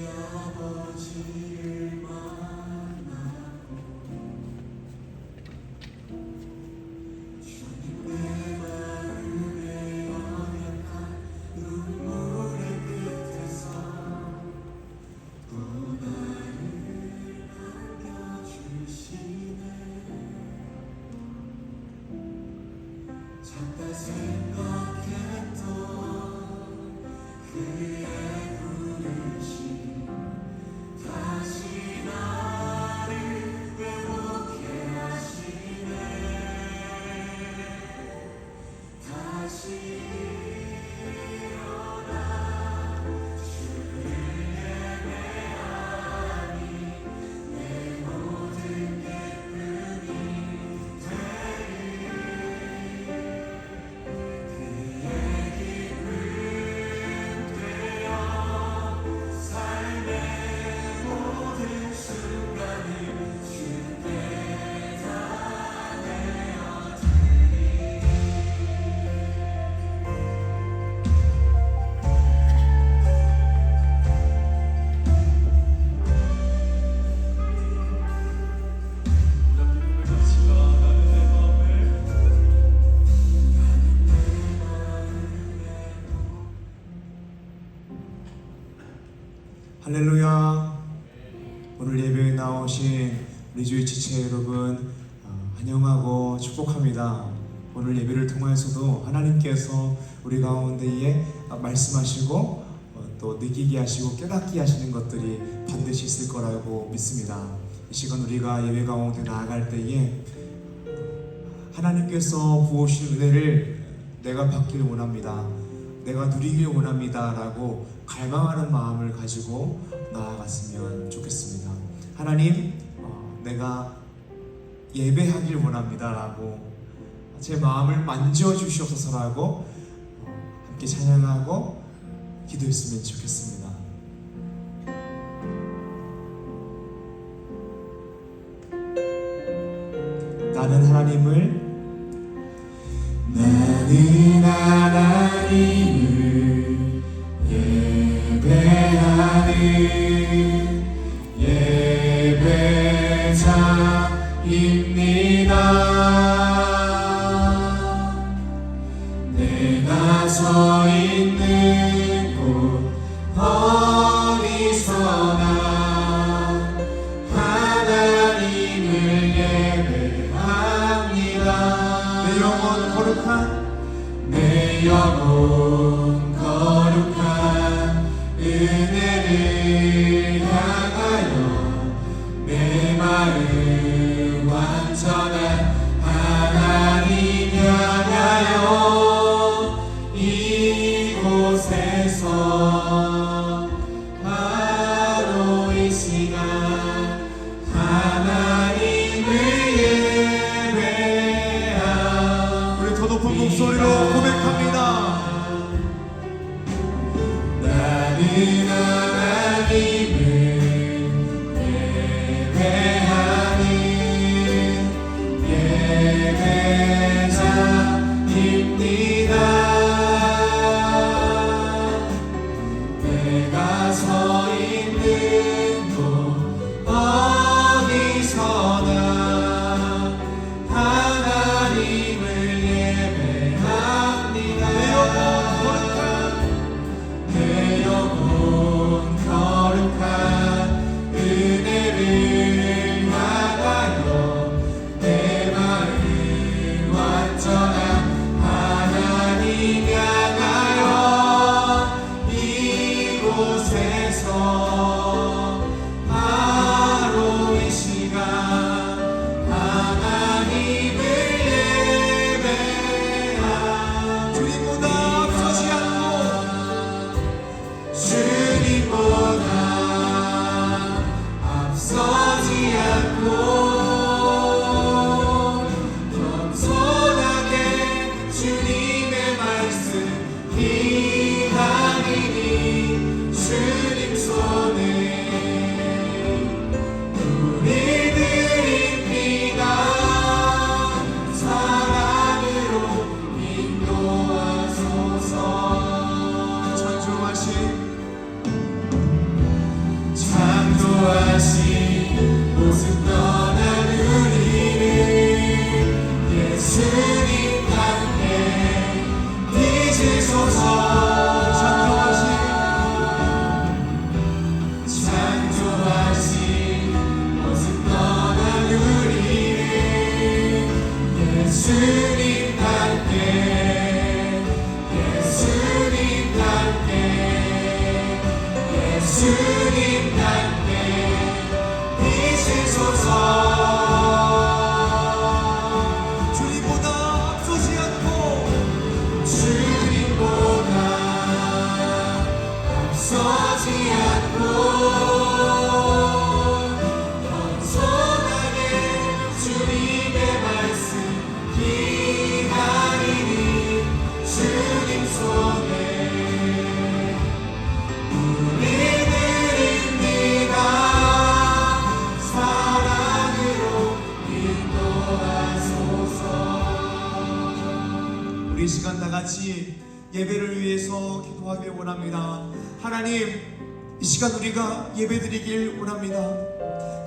아버지를 만나고 주님 내 마음에 연약한 눈물의 끝에서 또 나를 안겨주시네. 작다 생각했던 그의 부르심 다시 나를 회복해 하시네. 다시 일어나 주를 예배하니 내 모든 예쁨이 되리. 그의 기쁨 되어 삶의 모든 순간을 주께 다 내어드리. 할렐루야. 오늘 예배에 나오신 우리 주의 지체 여러분 환영하고 축복합니다. 오늘 예배를 통해서도 하나님께서 우리 가운데에 말씀하시고 또 느끼게 하시고 깨닫게 하시는 것들이 반드시 있을 거라고 믿습니다. 이 시간 우리가 예배 가운데 나아갈 때에 하나님께서 부어주신 은혜를 내가 받기를 원합니다, 내가 누리길 원합니다 라고 갈망하는 마음을 가지고 나아갔으면 좋겠습니다. 하나님, 내가 예배하길 원합니다 라고 제 마음을 만져주시옵소서라고 함께 찬양하고 기도했으면 좋겠습니다. 나는 하나님을 예배하는 예배자입니다. 내가 서 있는 곳 어디서나 하나님을 예배합니다. 내 영혼 거룩한 내 영혼 거룩한 은혜를 향하여 내 마음 완전한 하나님 향하여 이곳에서 바로 이 시간 하나님을 예배하오. 우리 더 높은 목소리로 고백합니다. 나는 하나님을 예배하는 예배자입니다. 내가 서 있는 곳 어디서나 하나님을 예배합니다. 내 영혼 거룩한 은혜를 향하여 내 마음 완전한 하나님 향하여 이곳에서 바로 이 시간 하나님을 예배하오. 주님보다 앞서지 않고 주님보다 앞서지 않고 겸손하게 주님의 말씀 기다리니 주님 손에 우리들의 주님 닮게 비치소서. 주님보다 앞서지 않고 주님보다 앞서지 않고 겸손하게 주님의 말씀 기다리니 주님 손에 우리 드립니다. 사랑으로 인도하소서. 우리 이 시간 다 같이 예배를 위해서 기도하길 원합니다. 하나님, 이 시간 우리가 예배드리길 원합니다.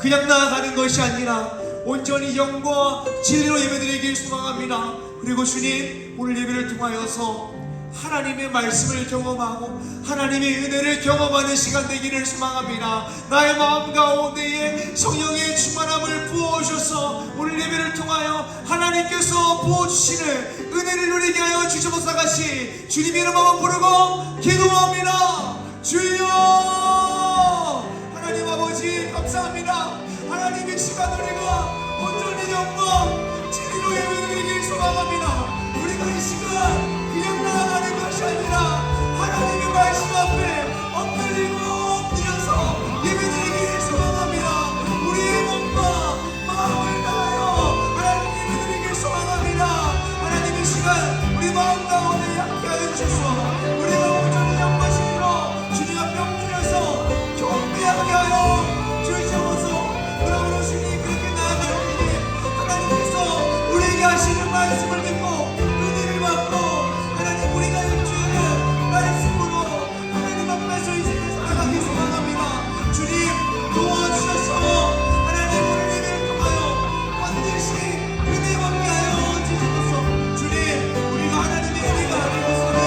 그냥 나아가는 것이 아니라 온전히 영과 진리로 예배드리길 소망합니다. 그리고 주님, 오늘 예배를 통하여서 하나님의 말씀을 경험하고 하나님의 은혜를 경험하는 시간 되기를 소망합니다. 나의 마음 가운데에 성령의 충만함을 부어주셔서 오늘 예배를 통하여 하나님께서 부어주시는 은혜를 누리게 하여 주시옵소서. 같이 주님의 이름 한번 부르고 기도합니다. 주여, 하나님 아버지 감사합니다. 하나님의 시간 우리가 온전히 영과 진리로 예배드리길 소망합니다. 우리가 이 시간 그냥 나아가는 것이 아니라 하나님의 말씀 앞에 엎드리고 엎드려서 예배드리기를 소망합니다. 우리의 몸과 마음을 다하여 하나님 예배드리기를 소망합니다. 하나님의 시간 우리 마음 가운데 함께하여 주셔서 우리가 온전히 영과 진리로 주님 앞에 엎드려서 경배하게 하여 주시옵소서. 그러므로 주님 그렇게 나아갈 때에 하나님께서 우리에게 하시는 말씀을 듣고 은혜를 받고 하나님 우리가 일주일을 말씀으로 하나님 앞에서 이 세상을 살아가기 소망합니다. 주님 도와주셔서 하나님 오늘 예배를 통하여 반드시 은혜 받게 하여 주시옵소서. 주님 우리가 하나님의 은혜가 아니고서는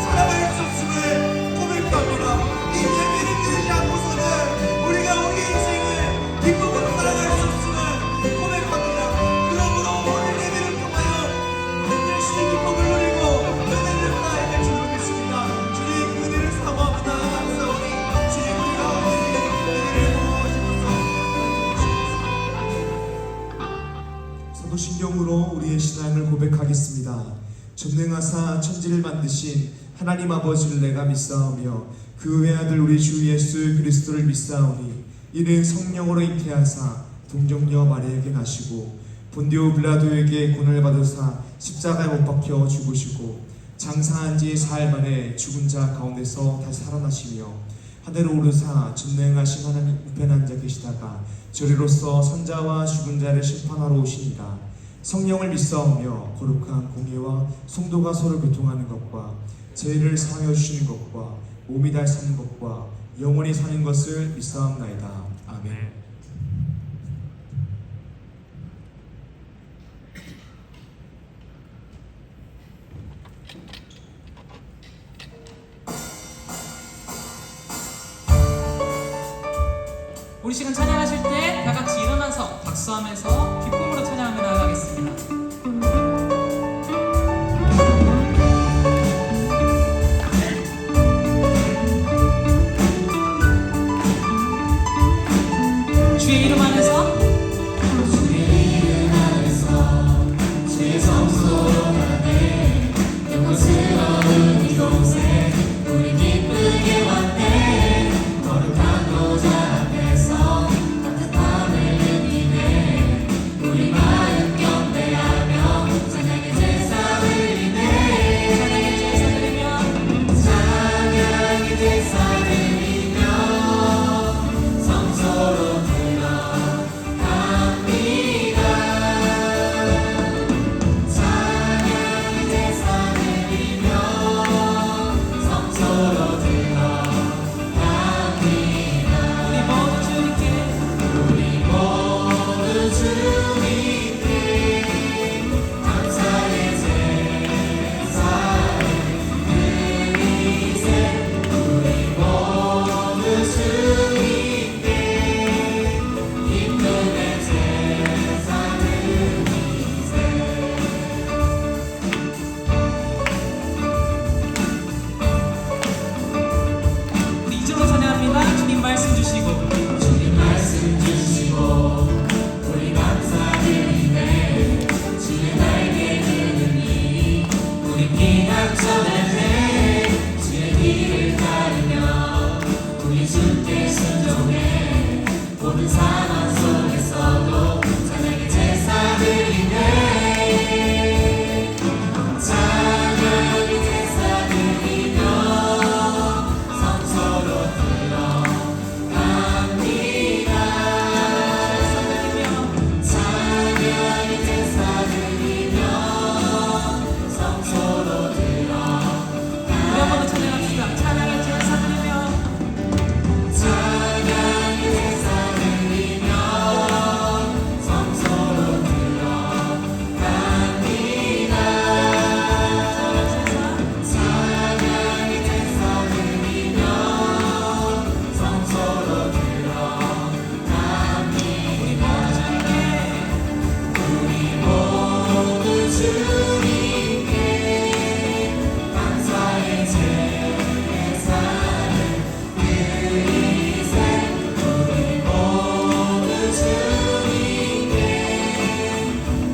살아갈 수 없음을 고백합니다. 이 예배를 드리지 않고서는 우리가 우리 인생을 기쁨으로 살아갈 수 없음을 고백합니다. 그러므로 오늘 예배를 통하여 반드시 기쁨을 누리고 은혜를 하나에게 주겠습니다. 주님 그 은혜를 사모합니다. 감사오니 주님 우리 가운데 은혜를 부어주소서. 사도신경으로 우리의 신앙을 고백하겠습니다. 전능하사 천지를 만드신 하나님 아버지를 내가 믿사오며 그 외아들 우리 주 예수 그리스도를 믿사오니 이는 성령으로 잉태하사 동정녀 마리아에게 나시고 본디오 빌라도에게 고난을 받으사 십자가에 못 박혀 죽으시고 장사한 지 사흘 만에 죽은 자 가운데서 다시 살아나시며 하늘로 오르사 전능하신 하나님 우편에 앉아 계시다가 저리로서 선자와 죽은 자를 심판하러 오시니라. 성령을 믿사오며 거룩한 공예와 성도가 서로 교통하는 것과 죄를 사하여 주시는 것과 몸이 다시 사는 것과 영원히 사는 것을 믿사옵나이다. 아멘. 우리 시간 찬양하실 때 다 같이 일어나서 박수하면서 기쁨으로 찬양하며 나아가겠습니다. 주의 이름 안에서 제 성소 안에 영광스러운 이곳에 우리 기쁘게 왔네. 거룩한 보좌 앞에서 따뜻함을 느끼네. 우리 마음 경배하고 주님 말씀 주시고 주님 말씀 주시고 우리 감사드리네. 주의 날개 주님이 우리 피난처될 때 주의 길을 따르며 우리 주께 순종해. 모든 상황 속에서도 찬양의 제사 드리네. 찬양의 제사 드리며 성소로 들어갑니다. 찬양의 제사 드리며 성소로 들어갑니다. 우리 한 번 더 찬양합시다. 찬양의 제사 드리며 찬양의 제사 드리며 성소로 들어갑니다. 찬양의 제사 드리며 성소로 들어갑니다. 우리 모두 주님께 감사의 제사를 드리세. 우리 모두 주님께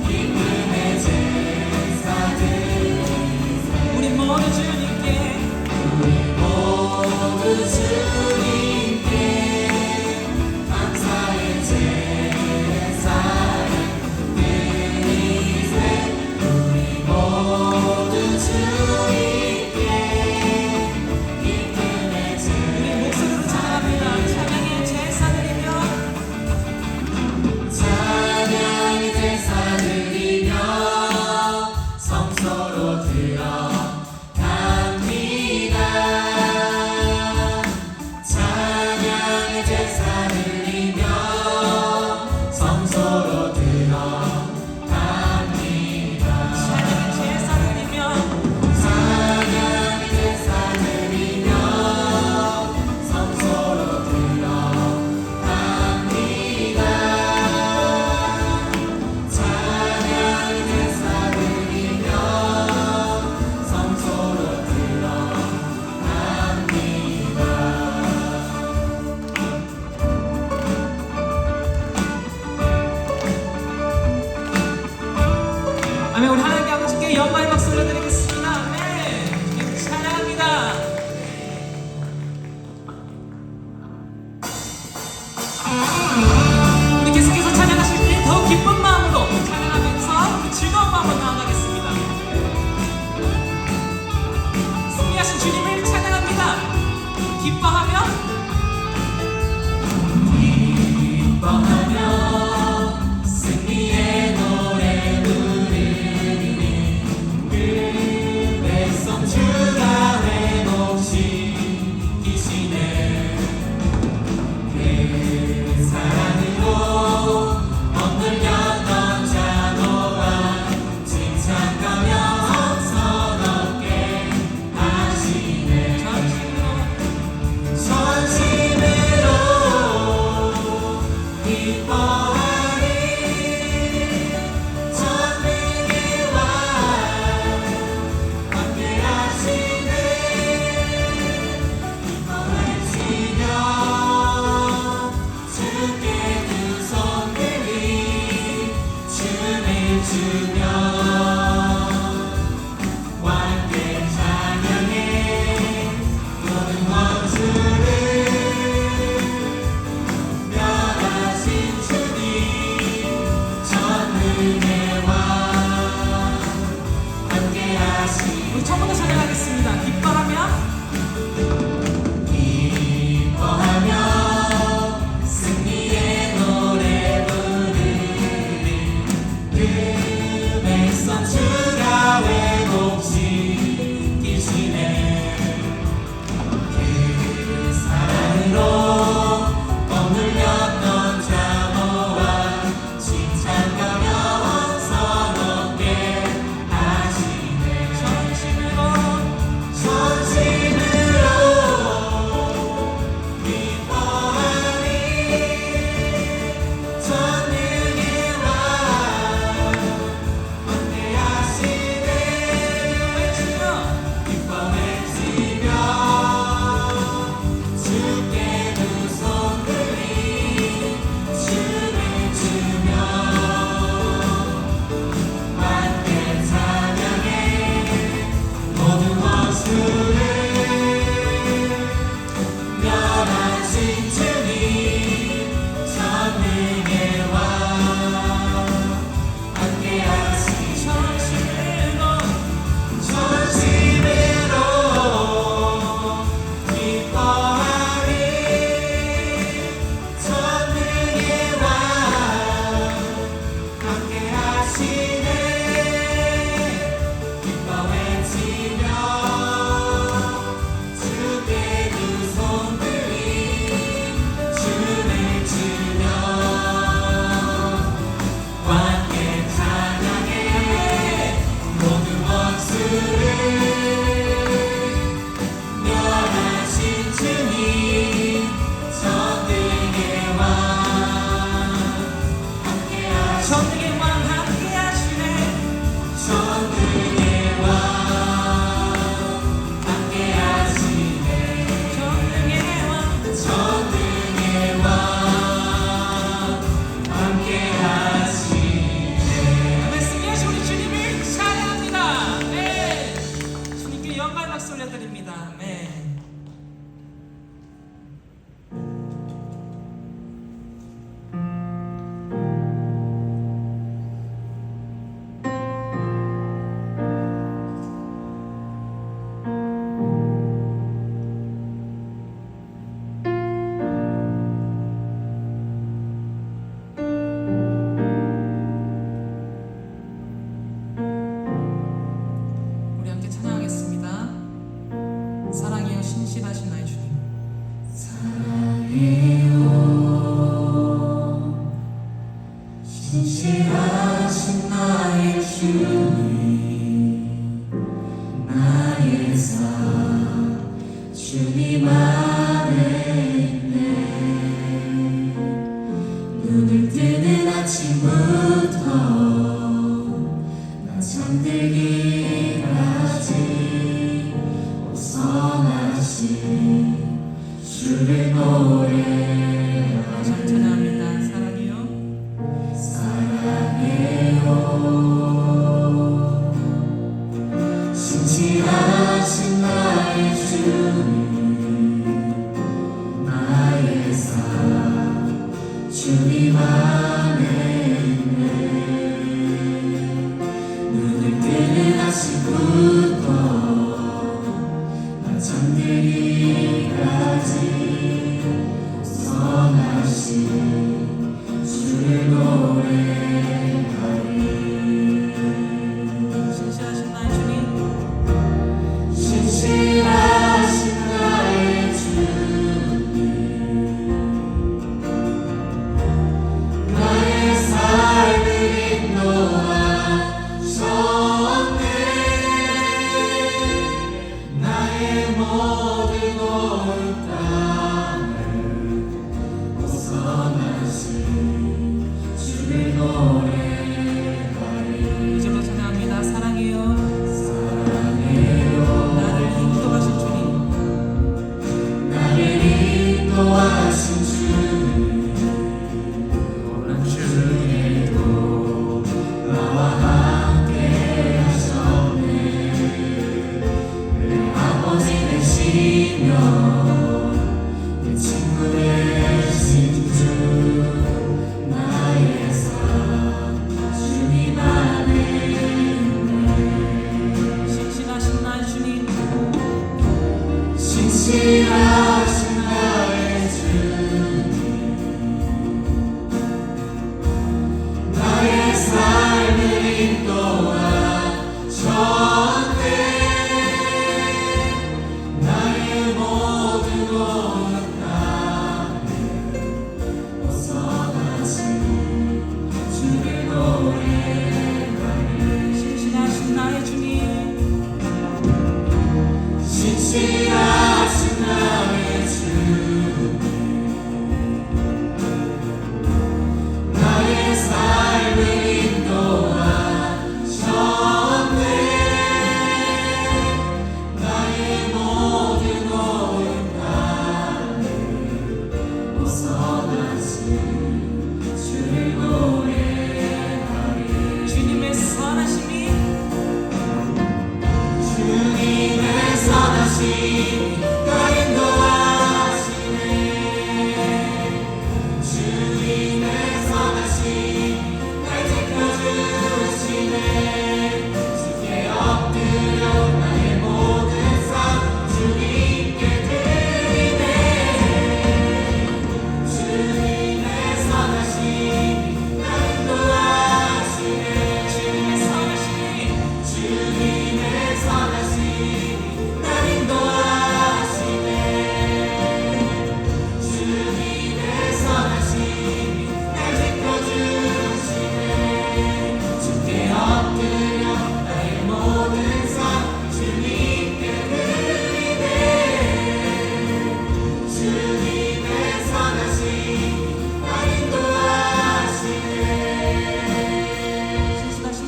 기쁨의 제사 드리세. 우리 모두 주님께 우리 모두 주님께 감사의 제사를 드리세. 우리 모두 주님께 기쁨의 우리 제사. 목소리로 찬양합니다. 찬양의 제사 드리며 찬양의 제사 드리며 성소로 들어갑니다. 찬양의 제사 드리며 성소로 들어갑니다. 찬양의 제사 드리며 찬양의 제사 드리며 성소로 들어갑니다. 찬양의 제사 드리며 성소로 들어갑니다. 아멘. 우리 하나님께 아버지께 영광의 박수 올려드리겠습니다. 아멘. 주님 찬양합니다. 우리 계속해서 찬양하실 때 더 기쁜 마음으로 찬양하면서 그 즐거운 마음으로 나아가겠습니다. 승리하신 주님을 찬양합니다. 기뻐하며 기뻐하며 승리의 노래 부르니 그 백성 주가 회복시키시네. 그 사랑으로 억눌렸던 자노가 칭찬가며 성스럽게 하시네. 전심으로 기뻐하리. 전능의 왕 함께하시네. 기뻐하시며 주께 두 손 들이 춤을 추며 함께 찬양해. 모든 원수를 멸하신 주님 전능의 왕 함께하시네. 우리 처음부터 찬양하겠습니다. 기뻐하며 기뻐하며 승리의 노래 부르리. 그 신실하신 나의 주님, 나의 삶 주님 안에 있네. 눈을 뜨는 아침부터 나 잠들기까지 선하신 주를 노래하네. 찬양합니다. 사랑해요. 사랑해요. 신실하신 나의 주님, 나의 삶 주님 안에 있네. 눈을 뜨는 아침부터 나 잠들기까지 선하신 주를 노래하리. 신실하신 나의 주님, 신실하신 나의 주님, 나의 삶을 인도하셨네. 나의 모든 옳은 땅을 벗어나신 주를 노래하리. 이절로 찬양합니다. 사랑해요. 사랑해요. 나를 인도하신 주님, 나를 인도하신 주님, 고난 중에도 나와 함께 하셨네. 내 아버지 되시며 내 친구 되신 주, 나의 삶 주님 안에 있네. 신실하신 나의 주님, 신실하신 나의 주님, 나의 삶을 인도하셨네. 나의 모든 옳은 땅을 벗어나신 주를 노래하리. 신실하신 나의 주님, 신실하신 나의 주님, 나의 삶을 인도하셨네. 나의 모든 옳은 땅을 벗어나신 주를 노래하리. 주님의 선하심이 주님의 선하심이 날 인도하시네. 주님의 선하심이 날 지켜주시네. 주께 엎드려 나의 모든 삶 주님께 드리네. 주님의 선하심이 날 인도하시네. 주님의 선하심이 주님의 선하심이 날 인도하시네. 주님의 선하심이 날 지켜주시네. 주께 엎드려 나의 모든 삶 주님께 드리네. 주님의 선하심이 날 인도하시네. 신실하신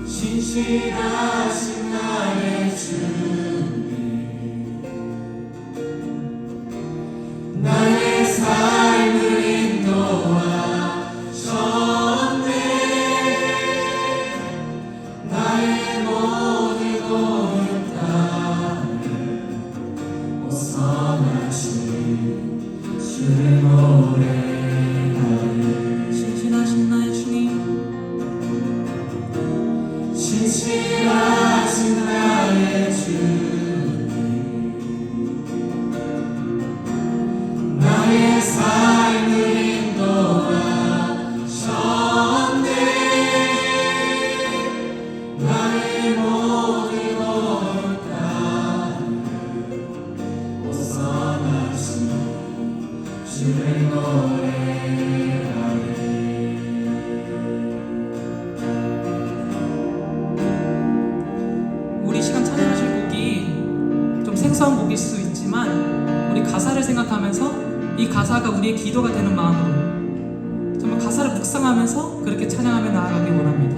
신실하신 나의 주님, 나의 삶을 인도하셨네. 나의 모든 옳은 땅을 벗어나신 주를 노래하리. 신실하신 나의 주님, 신실하신 나의 주님, 나의 삶을 인도하셨네. 나의 모든 옳은 땅을 벗어나신 주를 노래하리. 우리 시간 찬양하실 곡이 좀 생소한 곡일 수 있지만 우리 가사를 생각하면서 이 가사가 우리의 기도가 되는 마음으로 정말 가사를 묵상하면서 그렇게 찬양하며 나아가길 원합니다.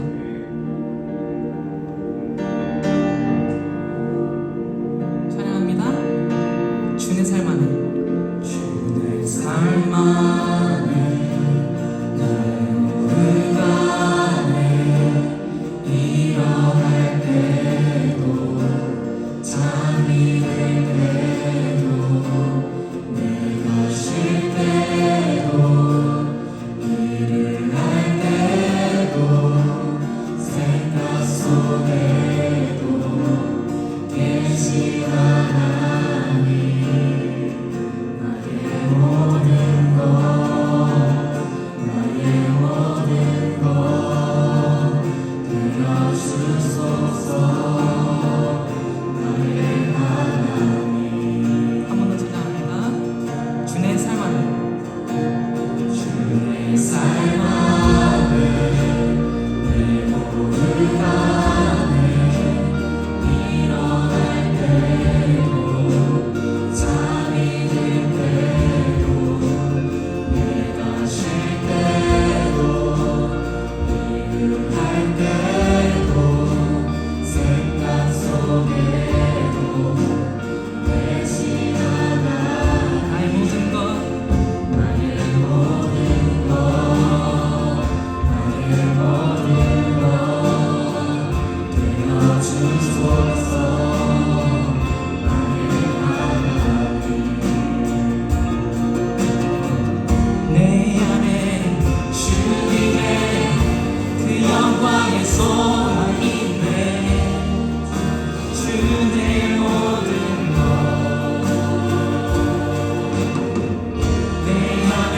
찬양합니다. 주의 삶 안에. 주의 삶 안에 내 불간에 일어날 때도 잠이 들 때도 내가 쉴 때도 일을 할 때도 생각 속에도 계신 하나님 나의 모든 것 되어주소서. 나의 하나님 한 번 더 찬양합니다. 주의 삶 안에. 주의 삶 안에 내 모르간에 일어날 때도 잠이 들 때도 내가 쉴 때도 일을 할 때도 생각 속에도 계신 하나님 나의 모든 것. 나의 모든 것 되어주소서. 나의 하나님 내 안에 주님의 그 영광의 소망이 있네. 주의 모든 것 내 안에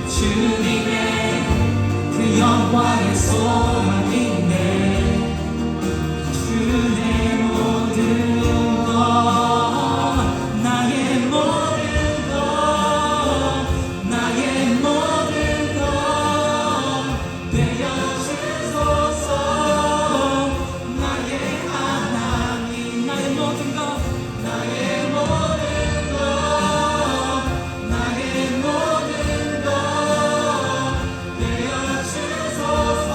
주님의 그 영광의 소망이 있네. 주의 모든 것 나의 모든 것 나의 모든 것 되어주소서. 나의 하나님 나의 모든 것 나의 모든 것 나의 모든 것 되어주소서.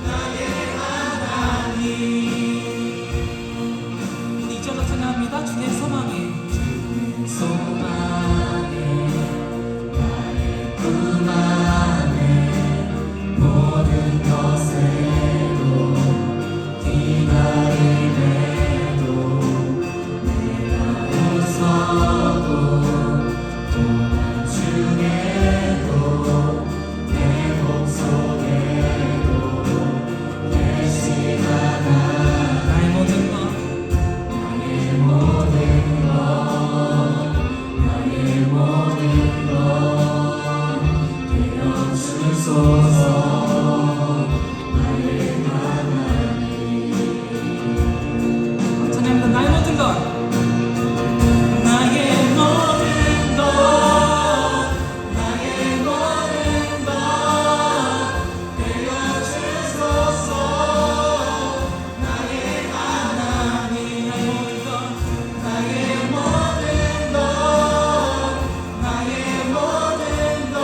나의 하나님 우리 이쪽으로 찬양합니다. 주의 소망에. 소망에 나의 꿈 안에 모든 것에도 기다림에도 내가 웃어도 고난 중에도 내 몸속에도 계신 하나님 나의 모든 것. 나의 모든 것 나의 모든 것 되어주소서. 나의 하나님 찬양합니다. 나의 모든 것. 나의 모든 것 나의 모든 것 되어주소서. 나의 하나님 나의 모든 것 나의 모든 것 나의 모든 것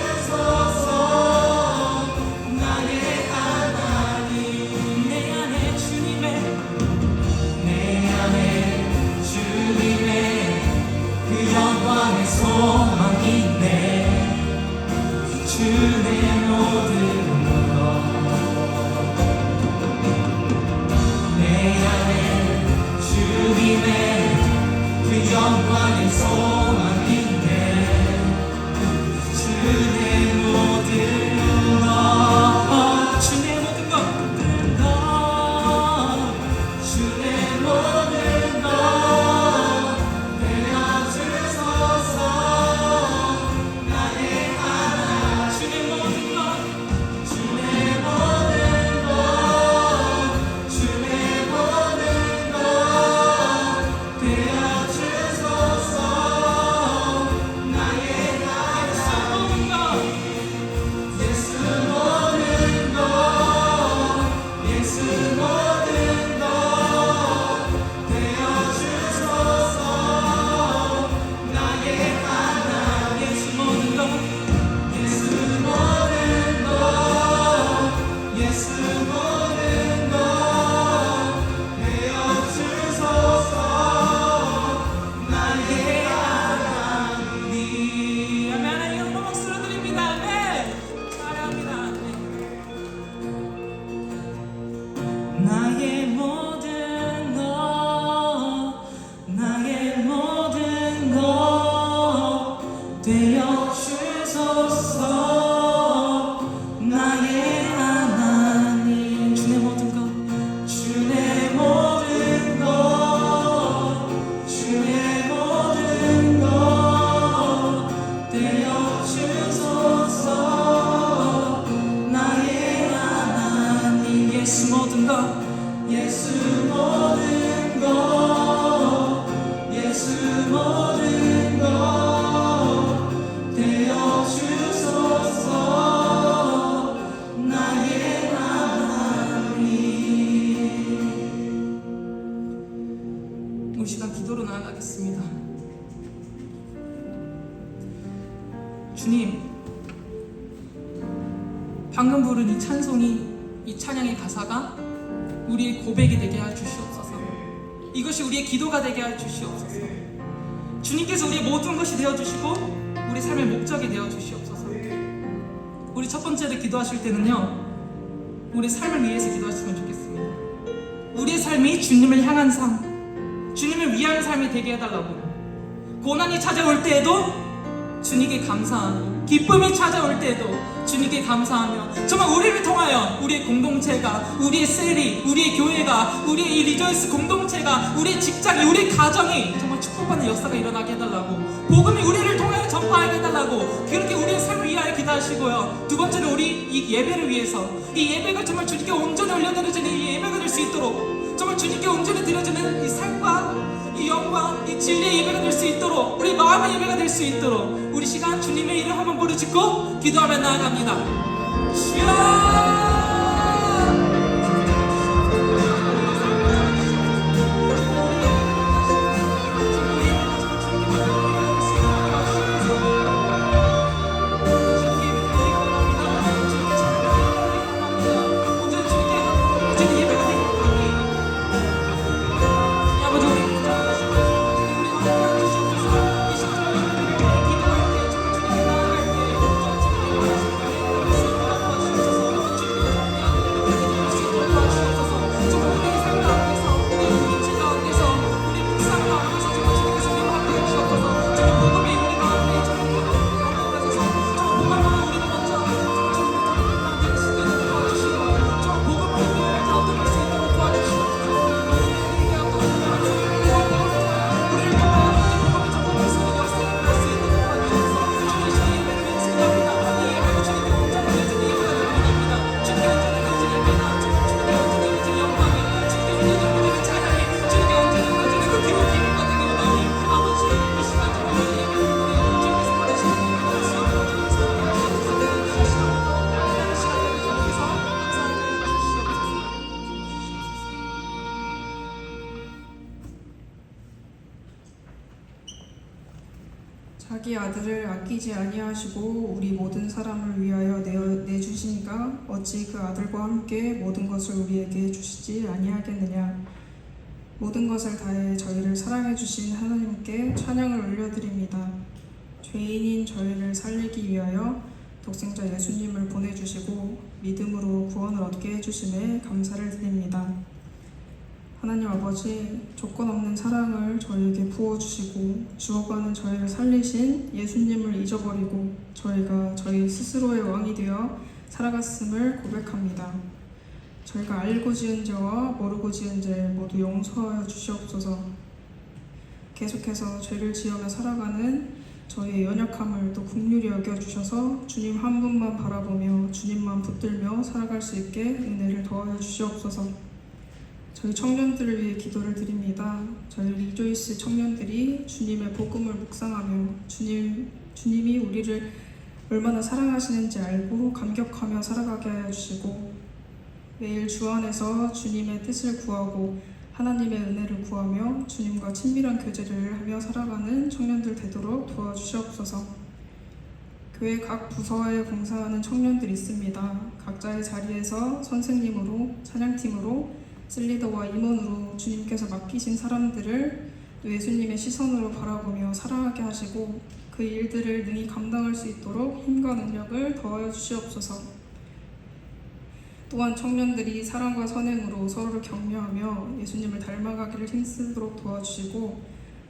되어주소서. 나의 하나님 내 안에 주님의 내 안에 주님의 그 영광의 소망이 있네. 주의 모든 것 내 안에 주님의 그 영광의 소망이 있네. 주의 모든 것 주의 모든 것. 주의 모든 것 되어주소서. 나의 하나님 주의 모든 것. 주의 모든 것 주의 모든 것 되어주소서. 되어 주소서. 나의 하나님, 주의 모든 것, 주의 모든 것, 주의 모든 것 되어 주소서. 나의 하나님, 예수 모든 것, 예수 모든 것, 예수 모든 것 되어 주소서. 나의 하나님. 우리 시간 기도로 나아가겠습니다. 주님, 방금 부른 이 찬송이, 이 찬양의 가사가 우리의 고백이 되게 해 주시옵소서. 이것이 우리의 기도가 되게 해 주시옵소서. 주님께서 우리의 모든 것이 되어주시고 우리 삶의 목적이 되어 주시옵소서. 우리 첫 번째로 기도하실 때는요, 우리 삶을 위해서 기도하시면 좋겠습니다. 우리의 삶이 주님을 향한 삶, 주님을 위한 삶이 되게 해달라고. 고난이 찾아올 때에도 주님께 감사하고, 기쁨이 찾아올 때에도 주님께 감사하며, 정말 우리를 통하여 우리의 공동체가, 우리의 셀이, 우리의 교회가, 우리의 이 리조이스 공동체가, 우리의 직장이, 우리의 가정이 정말 축복받는 역사가 일어나게 해달라고, 복음이 우리를 통하여 전파하게 해달라고, 그렇게 우리의 삶을 위하여 기도하시고요. 두 번째는 우리 이 예배를 위해서, 이 예배가 정말 주님께 온전히 올려드려지는 이 예배가 될 수 있도록, 정말 주님께 온전히 드려지는 이 삶과 이 영광, 이 진리의 예배가 될 수 있도록, 우리 마음의 예배가 될 수 있도록 우리 시간 주님의 이름 한번 부르짖고 기도하며 나아갑니다. 주여! 자기 아들을 아끼지 아니하시고 우리 모든 사람을 위하여 내주시니까 어찌 그 아들과 함께 모든 것을 우리에게 주시지 아니하겠느냐. 모든 것을 다해 저희를 사랑해 주신 하나님께 찬양을 올려드립니다. 죄인인 저희를 살리기 위하여 독생자 예수님을 보내주시고 믿음으로 구원을 얻게 해주심에 감사를 드립니다. 하나님 아버지, 조건 없는 사랑을 저희에게 부어주시고 죽어가는 저희를 살리신 예수님을 잊어버리고 저희가 저희 스스로의 왕이 되어 살아갔음을 고백합니다. 저희가 알고 지은 죄와 모르고 지은 죄 모두 용서하여 주시옵소서. 계속해서 죄를 지으며 살아가는 저희의 연약함을 또 긍휼히 여겨주셔서 주님 한 분만 바라보며 주님만 붙들며 살아갈 수 있게 은혜를 더하여 주시옵소서. 저희 청년들을 위해 기도를 드립니다. 저희 리조이스 청년들이 주님의 복음을 묵상하며 주님이 우리를 얼마나 사랑하시는지 알고 감격하며 살아가게 하여 주시고, 매일 주 안에서 주님의 뜻을 구하고 하나님의 은혜를 구하며 주님과 친밀한 교제를 하며 살아가는 청년들 되도록 도와주시옵소서. 교회 각 부서에 봉사하는 청년들이 있습니다. 각자의 자리에서 선생님으로, 찬양팀으로, 슬리더와 임원으로 주님께서 맡기신 사람들을 또 예수님의 시선으로 바라보며 살아가게 하시고 그 일들을 능히 감당할 수 있도록 힘과 능력을 더하여 주시옵소서. 또한 청년들이 사랑과 선행으로 서로를 격려하며 예수님을 닮아가기를 힘쓰도록 도와주시고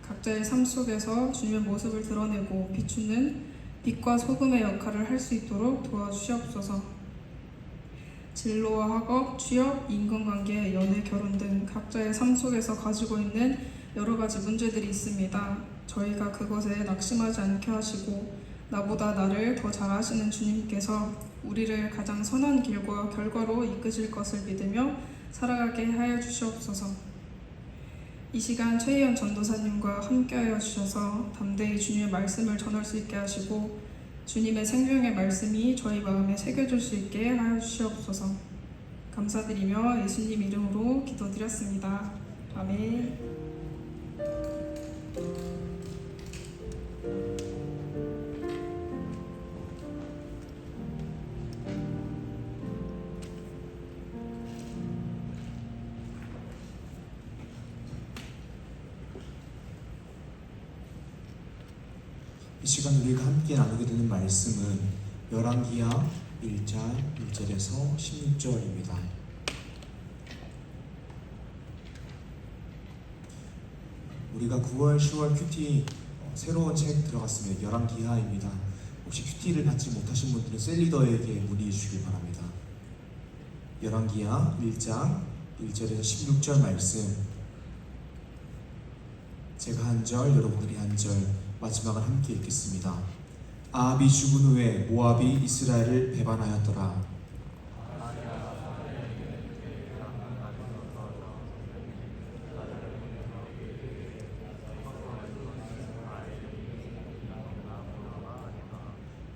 각자의 삶 속에서 주님의 모습을 드러내고 비추는 빛과 소금의 역할을 할 수 있도록 도와주시옵소서. 진로와 학업, 취업, 인간관계, 연애, 결혼 등 각자의 삶 속에서 가지고 있는 여러 가지 문제들이 있습니다. 저희가 그것에 낙심하지 않게 하시고 나보다 나를 더 잘 아시는 주님께서 우리를 가장 선한 길과 결과로 이끄실 것을 믿으며 살아가게 하여 주시옵소서. 이 시간 최희연 전도사님과 함께하여 주셔서 담대히 주님의 말씀을 전할 수 있게 하시고 주님의 생명의 말씀이 저희 마음에 새겨질 수 있게 하여 주시옵소서. 감사드리며 예수님 이름으로 기도드렸습니다. 아멘. 이 시간 우리가 함께 나누게 되는 말씀은 열왕기하 1장 1절에서 16절입니다. 우리가 9월, 10월 큐티 새로운 책 들어갔습니다. 열왕기하입니다. 혹시 큐티를 받지 못하신 분들은 셀리더에게 문의해 주시기 바랍니다. 열왕기하 1장 1절에서 16절 말씀, 제가 한 절, 여러분들이 한 절, 마지막을 함께 읽겠습니다. 아합이 죽은 후에 모압이 이스라엘을 배반하였더라.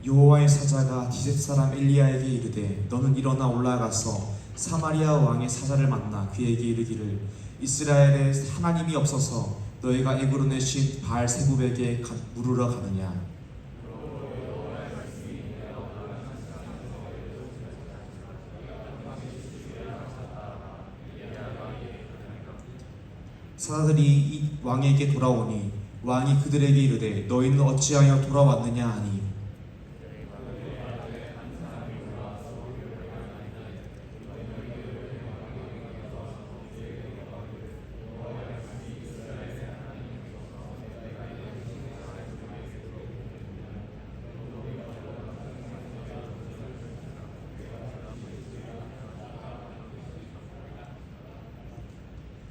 여호와의 사자가 디셉 사람 엘리야에게 이르되 너는 일어나 올라가서 사마리아 왕의 사자를 만나 그에게 이르기를 이스라엘에 하나님이 없어서 너희가 애굽으로 내신 바알세붑에게 물으러 가느냐. 사자들이 이 왕에게 돌아오니 왕이 그들에게 이르되 너희는 어찌하여 돌아왔느냐 하니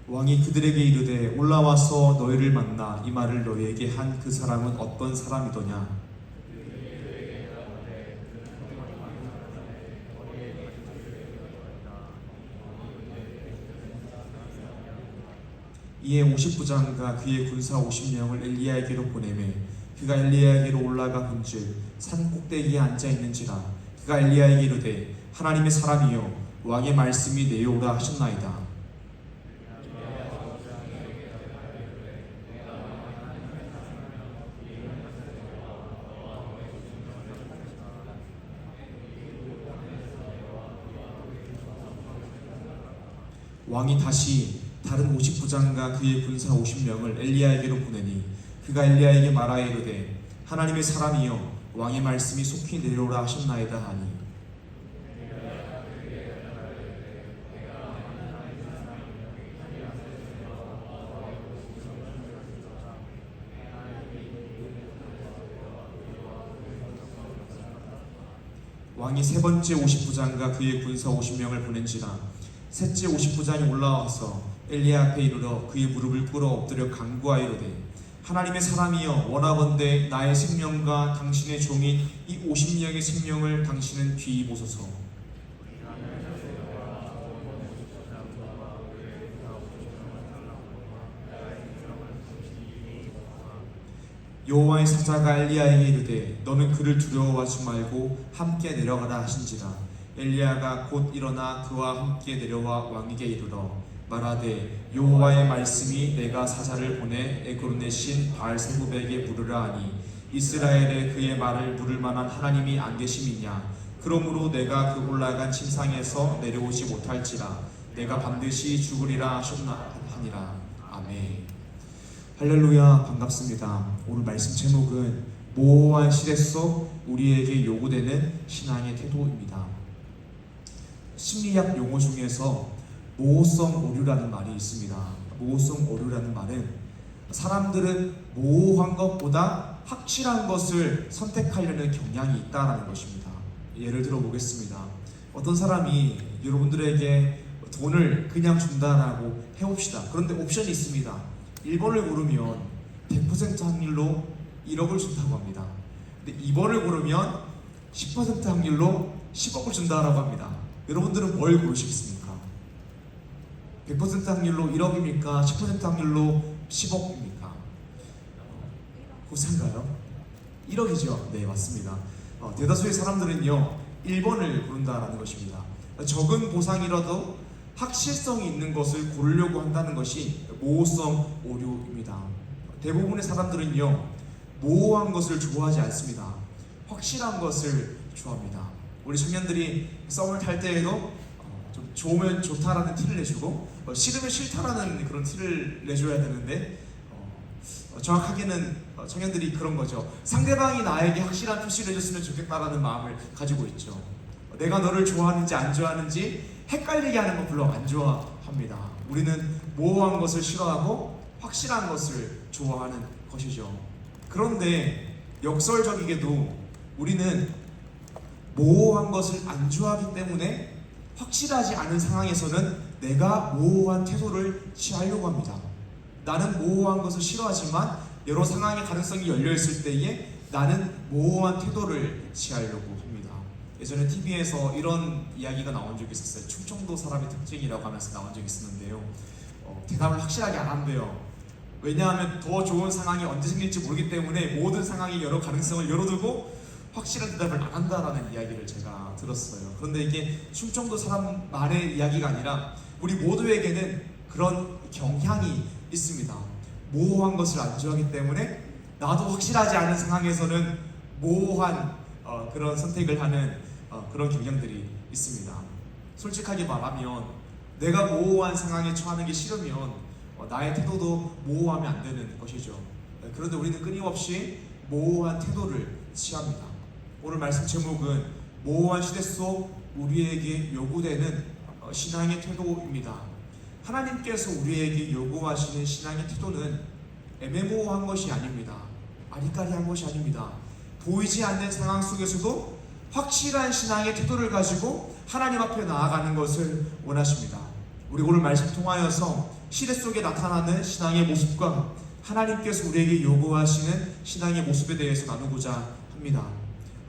왕이 그들에게 이르되 올라와서 너희를 만나 이 말을 너희에게 한 그 사람은 어떤 사람이더냐. 이에 50부장과 그의 군사 50명을 엘리야에게로 보내매 그가 엘리야에게로 올라가 본즉 산 꼭대기에 앉아 있는지라. 그가 엘리야에게 이르되 하나님의 사람이여 왕의 말씀이 내오라 하셨나이다. 왕이 다시 다른 50부장과 그의 군사 50명을 엘리야에게로 보내니 그가 엘리야에게 말하여 이르되 하나님의 사람이여 왕의 말씀이 속히 내려오라 하셨나이다 하니 왕이 세 번째 50부장과 그의 군사 50명을 보낸지라. 셋째 50부장이 올라와서 엘리야 앞에 이르러 그의 무릎을 꿇어 엎드려 간구하여 이르되 하나님의 사람이여 원하건대 나의 생명과 당신의 종인 이 50명의 생명을 당신은 귀히 보소서. 여호와의 사자가 엘리야에게 이르되 너는 그를 두려워하지 말고 함께 내려가라 하신지라. 엘리야가 곧 일어나 그와 함께 내려와 왕에게 이르러 말하되 여호와의 말씀이 내가 사자를 보내 애굽으로 내신 바알세붑에게 물으라 하니 이스라엘에 그의 말을 물을 만한 하나님이 안 계심이냐. 그러므로 내가 그 올라간 침상에서 내려오지 못할지라. 내가 반드시 죽으리라 하셨나니라. 아멘. 할렐루야. 반갑습니다. 오늘 말씀 제목은 모호한 시대 속 우리에게 요구되는 신앙의 태도입니다. 심리학 용어 중에서 모호성 오류라는 말이 있습니다. 모호성 오류라는 말은 사람들은 모호한 것보다 확실한 것을 선택하려는 경향이 있다는 것입니다. 예를 들어 보겠습니다. 어떤 사람이 여러분들에게 돈을 그냥 준다라고 해봅시다. 그런데 옵션이 있습니다. 1번을 고르면 100% 확률로 1억을 준다고 합니다. 근데 2번을 고르면 10% 확률로 10억을 준다라고 합니다. 여러분들은 뭘 고르시겠습니까? 100% 확률로 1억입니까? 10% 확률로 10억입니까? 호세인가요? 1억이죠. 네, 맞습니다. 대다수의 사람들은요 1번을 고른다라는 것입니다. 적은 보상이라도 확실성이 있는 것을 고르려고 한다는 것이 모호성 오류입니다. 대부분의 사람들은요 모호한 것을 좋아하지 않습니다. 확실한 것을 좋아합니다. 우리 청년들이 썸을 탈 때에도 좀 좋으면 좋다라는 티를 내주고 싫으면 싫다라는 그런 티를 내줘야 되는데 정확하게는 청년들이 그런 거죠. 상대방이 나에게 확실한 표시를 해줬으면 좋겠다라는 마음을 가지고 있죠. 내가 너를 좋아하는지 안 좋아하는지 헷갈리게 하는 거 별로 안 좋아합니다. 우리는 모호한 것을 싫어하고 확실한 것을 좋아하는 것이죠. 그런데 역설적이게도 우리는 모호한 것을 안 좋아하기 때문에 확실하지 않은 상황에서는 내가 모호한 태도를 취하려고 합니다. 나는 모호한 것을 싫어하지만 여러 상황의 가능성이 열려있을 때에 나는 모호한 태도를 취하려고 합니다. 예전에 TV에서 이런 이야기가 나온 적이 있었어요. 충청도 사람의 특징이라고 하면서 나온 적이 있었는데요. 대답을 확실하게 안 한대요. 왜냐하면 더 좋은 상황이 언제 생길지 모르기 때문에 모든 상황의 여러 가능성을 열어두고 확실한 대답을 안 한다라는 이야기를 제가 들었어요. 그런데 이게 충청도 사람만의 이야기가 아니라 우리 모두에게는 그런 경향이 있습니다. 모호한 것을 안 좋아하기 때문에 나도 확실하지 않은 상황에서는 모호한 그런 선택을 하는 그런 경향들이 있습니다. 솔직하게 말하면 내가 모호한 상황에 처하는 게 싫으면 나의 태도도 모호하면 안 되는 것이죠. 그런데 우리는 끊임없이 모호한 태도를 취합니다. 오늘 말씀 제목은 모호한 시대 속 우리에게 요구되는 신앙의 태도입니다. 하나님께서 우리에게 요구하시는 신앙의 태도는 애매모호한 것이 아닙니다. 아리까리한 것이 아닙니다. 보이지 않는 상황 속에서도 확실한 신앙의 태도를 가지고 하나님 앞에 나아가는 것을 원하십니다. 우리 오늘 말씀 통하여서 시대 속에 나타나는 신앙의 모습과 하나님께서 우리에게 요구하시는 신앙의 모습에 대해서 나누고자 합니다.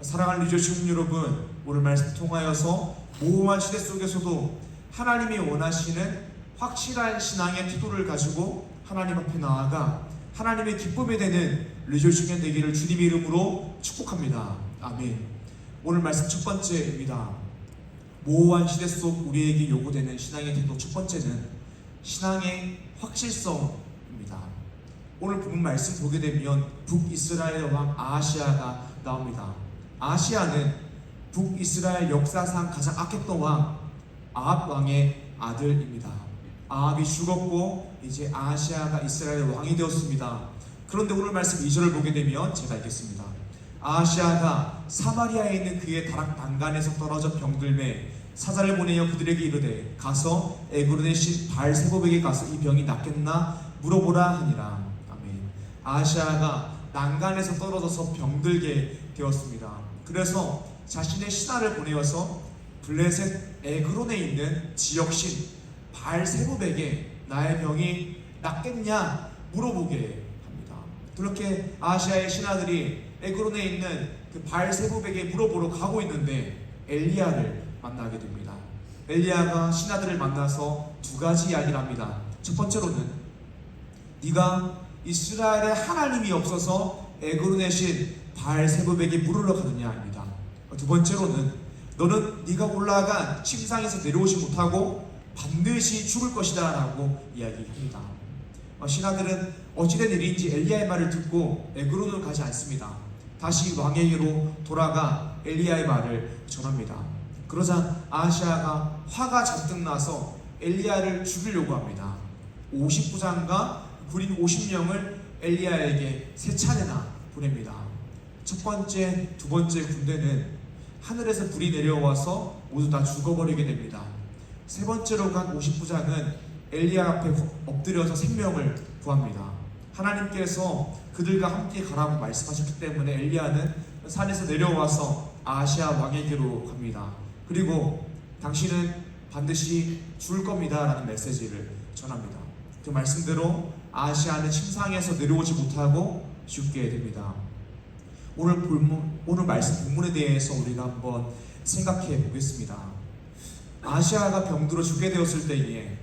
사랑하는 리조 주민 여러분, 오늘 말씀 통하여서 모호한 시대 속에서도 하나님이 원하시는 확실한 신앙의 태도를 가지고 하나님 앞에 나아가 하나님의 기쁨이 되는 리조 주민 되기를 주님의 이름으로 축복합니다. 아멘. 오늘 말씀 첫 번째입니다. 모호한 시대 속 우리에게 요구되는 신앙의 태도 첫 번째는 신앙의 확실성입니다. 오늘 본 말씀 보게 되면 북이스라엘 왕 아하시아가 나옵니다. 아하시아는 북이스라엘 역사상 가장 악했던 왕 아합 왕의 아들입니다. 아합이 죽었고 이제 아하시아가 이스라엘 왕이 되었습니다. 그런데 오늘 말씀 2절을 보게 되면 제가 읽겠습니다. 아하시아가 사마리아에 있는 그의 다락 단간에서 떨어져 병들매 사자를 보내어 그들에게 이르되 가서 에그론의 신 바알세봅에게 가서 이 병이 낫겠나 물어보라 하니라. 아멘. 아하시아가 난간에서 떨어져서 병들게 되었습니다. 그래서 자신의 신하를 보내어서 블레셋 에그론에 있는 지역신 바알세봅에게 나의 병이 낫겠냐 물어보게 합니다. 그렇게 아하시아의 신하들이 에그론에 있는 그 바알세봅에게 물어보러 가고 있는데 엘리야를 만나게 됩니다. 엘리야가 신하들을 만나서 두 가지 이야기를 합니다. 첫 번째로는 네가 이스라엘에 하나님이 없어서 에그론의 신 바알세봅에게 물으러 가느냐입니다. 두 번째로는 너는 네가 올라간 침상에서 내려오지 못하고 반드시 죽을 것이다 라고 이야기합니다. 신하들은 어찌된 일인지 엘리야의 말을 듣고 에그론으로 가지 않습니다. 다시 왕에게로 돌아가 엘리야의 말을 전합니다. 그러자 아하시아가 화가 잔뜩 나서 엘리야를 죽이려고 합니다. 50부장과 군인 50명을 엘리야에게 세 차례나 보냅니다. 첫 번째, 두 번째 군대는 하늘에서 불이 내려와서 모두 다 죽어버리게 됩니다. 세 번째로 간 50부장은 엘리야 앞에 엎드려서 생명을 구합니다. 하나님께서 그들과 함께 가라고 말씀하셨기 때문에 엘리야는 산에서 내려와서 아하시아 왕에게로 갑니다. 그리고 당신은 반드시 죽을 겁니다 라는 메시지를 전합니다. 그 말씀대로 아하시아는 침상에서 내려오지 못하고 죽게 됩니다. 오늘 말씀 본문에 대해서 우리가 한번 생각해 보겠습니다. 아하시아가 병들어 죽게 되었을 때에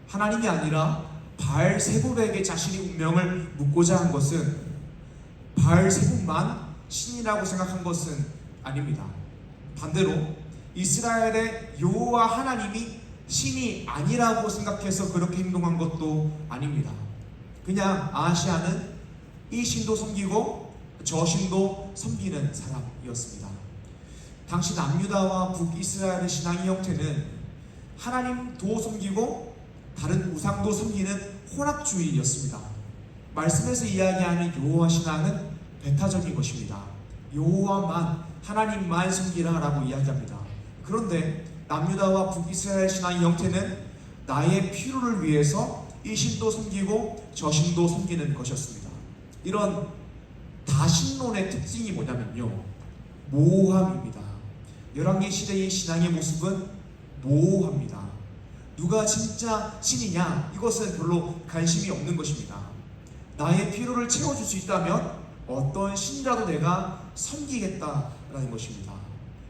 하나님이 아니라 바알세불에게 자신의 운명을 묻고자 한 것은 바알세불만 신이라고 생각한 것은 아닙니다. 반대로 이스라엘의 여호와 하나님이 신이 아니라고 생각해서 그렇게 행동한 것도 아닙니다. 그냥 아하시아는 이 신도 섬기고 저 신도 섬기는 사람이었습니다. 당시 남유다와 북이스라엘의 신앙의 형태는 하나님도 섬기고 다른 우상도 섬기는 혼합주의였습니다. 말씀에서 이야기하는 여호와 신앙은 배타적인 것입니다. 여호와만, 하나님만 섬기라라고 이야기합니다. 그런데 남유다와 북이스라엘 신앙의 형태는 나의 필요를 위해서 이 신도 섬기고 저 신도 섬기는 것이었습니다. 이런 다신론의 특징이 뭐냐면요, 모호함입니다. 열왕기 시대의 신앙의 모습은 모호합니다. 누가 진짜 신이냐, 이것은 별로 관심이 없는 것입니다. 나의 필요를 채워줄 수 있다면 어떤 신이라도 내가 섬기겠다라는 것입니다.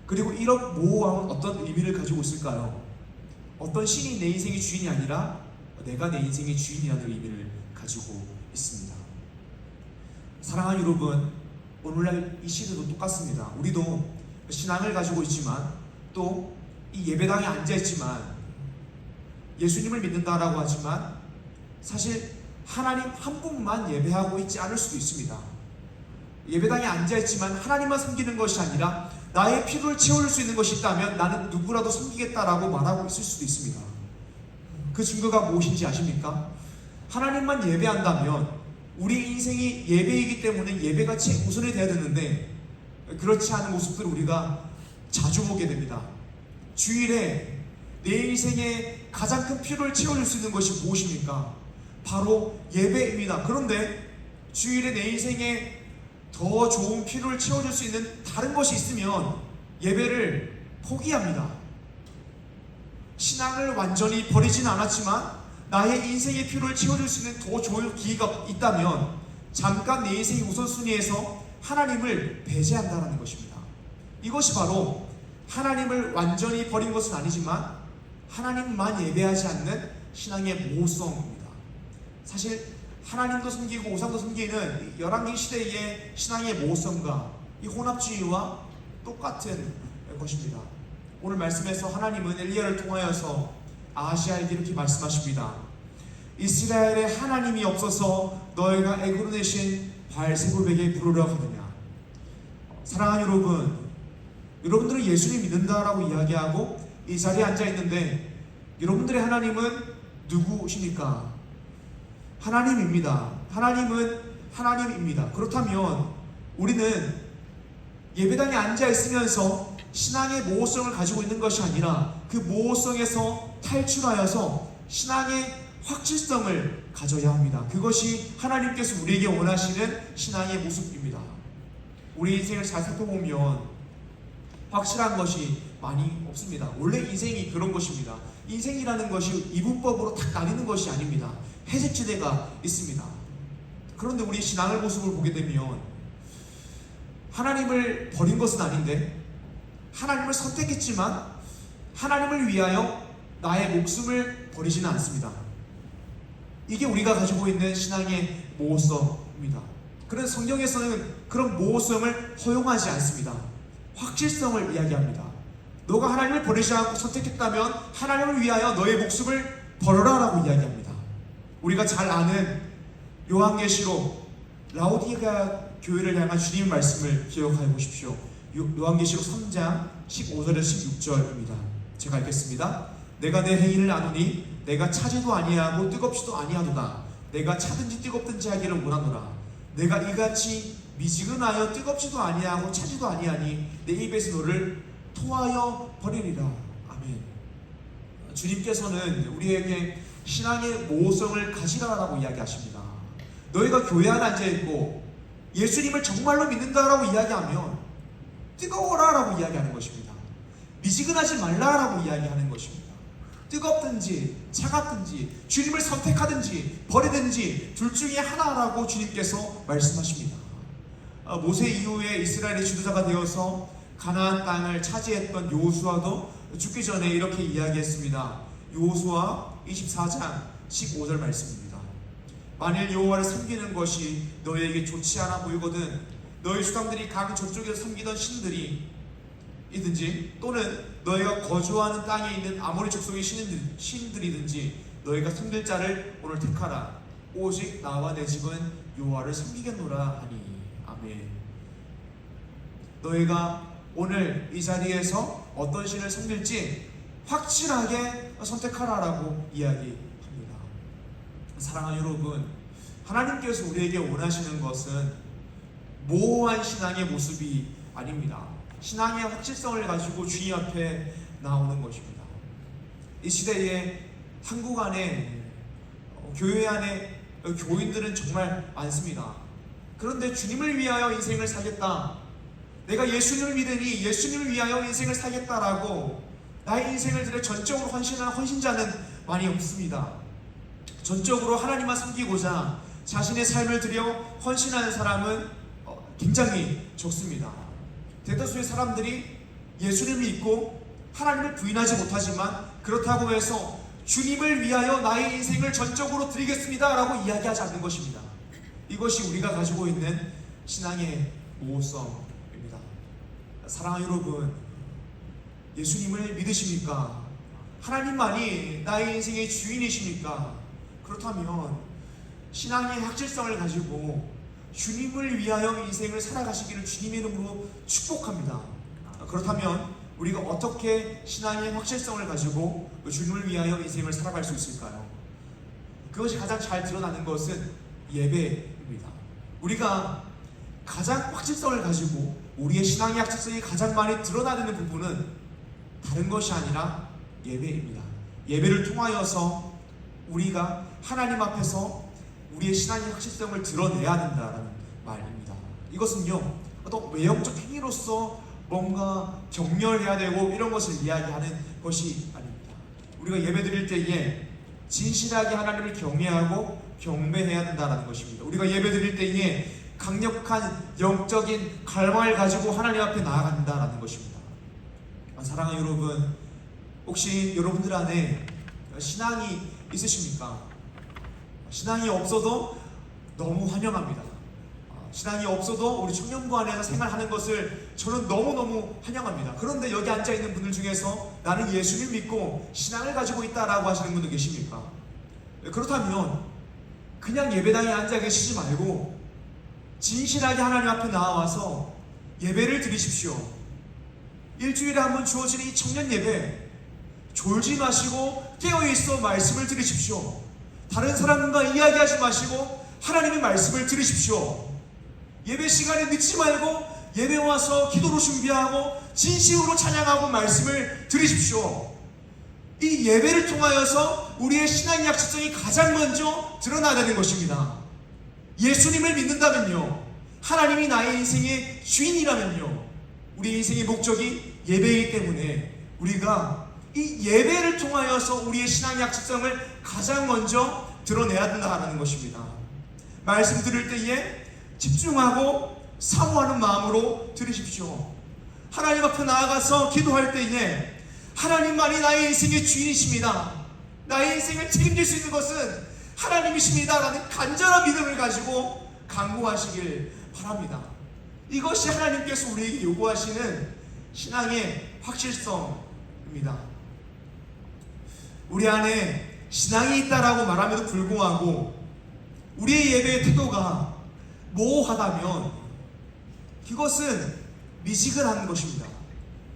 그리고 이런 모호함은 어떤 의미를 가지고 있을까요? 어떤 신이 내 인생의 주인이 아니라 내가 내 인생의 주인이라는 의미를 가지고 있습니다. 사랑하는 여러분, 오늘날 이 시대도 똑같습니다. 우리도 신앙을 가지고 있지만 또 이 예배당에 앉아있지만 예수님을 믿는다라고 하지만 사실 하나님 한 분만 예배하고 있지 않을 수도 있습니다. 예배당에 앉아있지만 하나님만 섬기는 것이 아니라 나의 필요를 채워줄 수 있는 것이 있다면 나는 누구라도 섬기겠다라고 말하고 있을 수도 있습니다. 그 증거가 무엇인지 아십니까? 하나님만 예배한다면 우리 인생이 예배이기 때문에 예배가 최우선이 되어야 되는데 그렇지 않은 모습들을 우리가 자주 보게 됩니다. 주일에 내 인생의 가장 큰 필요를 채워줄 수 있는 것이 무엇입니까? 바로 예배입니다. 그런데 주일에 내 인생에 더 좋은 필요를 채워줄 수 있는 다른 것이 있으면 예배를 포기합니다. 신앙을 완전히 버리지는 않았지만 나의 인생의 필요를 채워줄 수 있는 더 좋은 기회가 있다면 잠깐 내 인생의 우선순위에서 하나님을 배제한다는 것입니다. 이것이 바로 하나님을 완전히 버린 것은 아니지만 하나님만 예배하지 않는 신앙의 모호성입니다. 사실 하나님도 섬기고 우상도 섬기는 열왕기 시대의 신앙의 모호성과 이 혼합주의와 똑같은 것입니다. 오늘 말씀에서 하나님은 엘리야를 통하여서 아하시아에게 이렇게 말씀하십니다. 이스라엘의 하나님이 없어서 너희가 애굽으로 내신 바알세불에게 부르려 하느냐. 사랑하는 여러분, 여러분들은 예수를 믿는다라고 이야기하고 이 자리에 앉아있는데 여러분들의 하나님은 누구십니까? 하나님입니다. 하나님은 하나님입니다. 그렇다면 우리는 예배당에 앉아있으면서 신앙의 모호성을 가지고 있는 것이 아니라 그 모호성에서 탈출하여서 신앙의 확실성을 가져야 합니다. 그것이 하나님께서 우리에게 원하시는 신앙의 모습입니다. 우리 인생을 잘 살펴보면 확실한 것이 많이 없습니다. 원래 인생이 그런 것입니다. 인생이라는 것이 이분법으로 딱 나뉘는 것이 아닙니다. 해색지대가 있습니다. 그런데 우리 신앙의 모습을 보게 되면 하나님을 버린 것은 아닌데 하나님을 선택했지만 하나님을 위하여 나의 목숨을 버리지는 않습니다. 이게 우리가 가지고 있는 신앙의 모호성입니다. 그래서 성경에서는 그런 모호성을 허용하지 않습니다. 확실성을 이야기합니다. 너가 하나님을 버리지 않고 선택했다면 하나님을 위하여 너의 목숨을 버려라 라고 이야기합니다. 우리가 잘 아는 요한계시록 라오디게아 교회를 향한 주님의 말씀을 기억해 보십시오. 요한계시록 3장 15절에서 16절입니다. 제가 읽겠습니다. 내가 내 행위를 아노니 내가 차지도 아니하고 뜨겁지도 아니하도다. 내가 차든지 뜨겁든지 하기를 원하노라. 내가 이같이 미지근하여 뜨겁지도 아니하고 차지도 아니하니 내 입에서 너를 토하여 버리리라. 아멘. 주님께서는 우리에게 신앙의 모호성을 가지라라고 이야기하십니다. 너희가 교회 안에 앉아있고 예수님을 정말로 믿는다라고 이야기하면 뜨거워라라고 이야기하는 것입니다. 미지근하지 말라라고 이야기하는 것입니다. 뜨겁든지 차갑든지 주님을 선택하든지 버리든지 둘 중에 하나라고 주님께서 말씀하십니다. 모세 이후에 이스라엘의 지도자가 되어서 가나안 땅을 차지했던 여호수아도 죽기 전에 이렇게 이야기했습니다. 여호수아 24장 15절 말씀입니다. 만일 여호와를 섬기는 것이 너희에게 좋지 않아 보이거든 너희 수장들이 각 저쪽에서 섬기던 신들이 이든지 또는 너희가 거주하는 땅에 있는 아모리 족속의 신들이든지 너희가 섬길 자를 오늘 택하라. 오직 나와 내 집은 여호와를 섬기겠노라 하니. 아멘. 너희가 오늘 이 자리에서 어떤 신을 섬길지 확실하게 선택하라라고 이야기합니다. 사랑하는 여러분, 하나님께서 우리에게 원하시는 것은 모호한 신앙의 모습이 아닙니다. 신앙의 확실성을 가지고 주님 앞에 나오는 것입니다. 이 시대에 한국 안에 교회 안에 교인들은 정말 많습니다. 그런데 주님을 위하여 인생을 살겠다, 내가 예수님을 믿으니 예수님을 위하여 인생을 살겠다라고 나의 인생을 들여 전적으로 헌신한 헌신자는 많이 없습니다. 전적으로 하나님만 섬기고자 자신의 삶을 들여 헌신하는 사람은 굉장히 적습니다. 대다수의 사람들이 예수님을 믿고 하나님을 부인하지 못하지만 그렇다고 해서 주님을 위하여 나의 인생을 전적으로 드리겠습니다 라고 이야기하지 않는 것입니다. 이것이 우리가 가지고 있는 신앙의 모호성입니다. 사랑하는 여러분, 예수님을 믿으십니까? 하나님만이 나의 인생의 주인이십니까? 그렇다면 신앙의 확실성을 가지고 주님을 위하여 인생을 살아가시기를 주님의 이름으로 축복합니다. 그렇다면 우리가 어떻게 신앙의 확실성을 가지고 주님을 위하여 인생을 살아갈 수 있을까요? 그것이 가장 잘 드러나는 것은 예배입니다. 우리가 가장 확실성을 가지고 우리의 신앙의 확실성이 가장 많이 드러나는 부분은 다른 것이 아니라 예배입니다. 예배를 통하여서 우리가 하나님 앞에서 우리의 신앙의 확실성을 드러내야 된다는 말입니다. 이것은요, 어떤 외형적 행위로서 뭔가 격렬해야 되고 이런 것을 이야기하는 것이 아닙니다. 우리가 예배 드릴 때에 진실하게 하나님을 경외하고 경배해야 된다는 것입니다. 우리가 예배 드릴 때에 강력한 영적인 갈망을 가지고 하나님 앞에 나아간다는 것입니다. 사랑하는 여러분, 혹시 여러분들 안에 신앙이 있으십니까? 신앙이 없어도 너무 환영합니다. 신앙이 없어도 우리 청년부 안에서 생활하는 것을 저는 너무너무 환영합니다. 그런데 여기 앉아있는 분들 중에서 나는 예수를 믿고 신앙을 가지고 있다라고 하시는 분들 계십니까? 그렇다면 그냥 예배당에 앉아 계시지 말고 진실하게 하나님 앞에 나와서 예배를 드리십시오. 일주일에 한 번 주어지는 이 청년 예배, 졸지 마시고 깨어있어 말씀을 들으십시오. 다른 사람과 이야기하지 마시고 하나님의 말씀을 들으십시오. 예배 시간에 늦지 말고 예배 와서 기도로 준비하고 진심으로 찬양하고 말씀을 들으십시오. 이 예배를 통하여서 우리의 신앙의 확실성이 가장 먼저 드러나는 것입니다. 예수님을 믿는다면요, 하나님이 나의 인생의 주인이라면요, 우리 인생의 목적이 예배이기 때문에 우리가 이 예배를 통하여서 우리의 신앙의 확실성을 가장 먼저 드러내야 된다는 것입니다. 말씀 들을 때에 집중하고 사모하는 마음으로 들으십시오. 하나님 앞에 나아가서 기도할 때에 하나님만이 나의 인생의 주인이십니다, 나의 인생을 책임질 수 있는 것은 하나님이십니다 라는 간절한 믿음을 가지고 간구하시길 바랍니다. 이것이 하나님께서 우리에게 요구하시는 신앙의 확실성입니다. 우리 안에 신앙이 있다라고 말함에도 불구하고 우리의 예배의 태도가 모호하다면 그것은 미지근한 것입니다.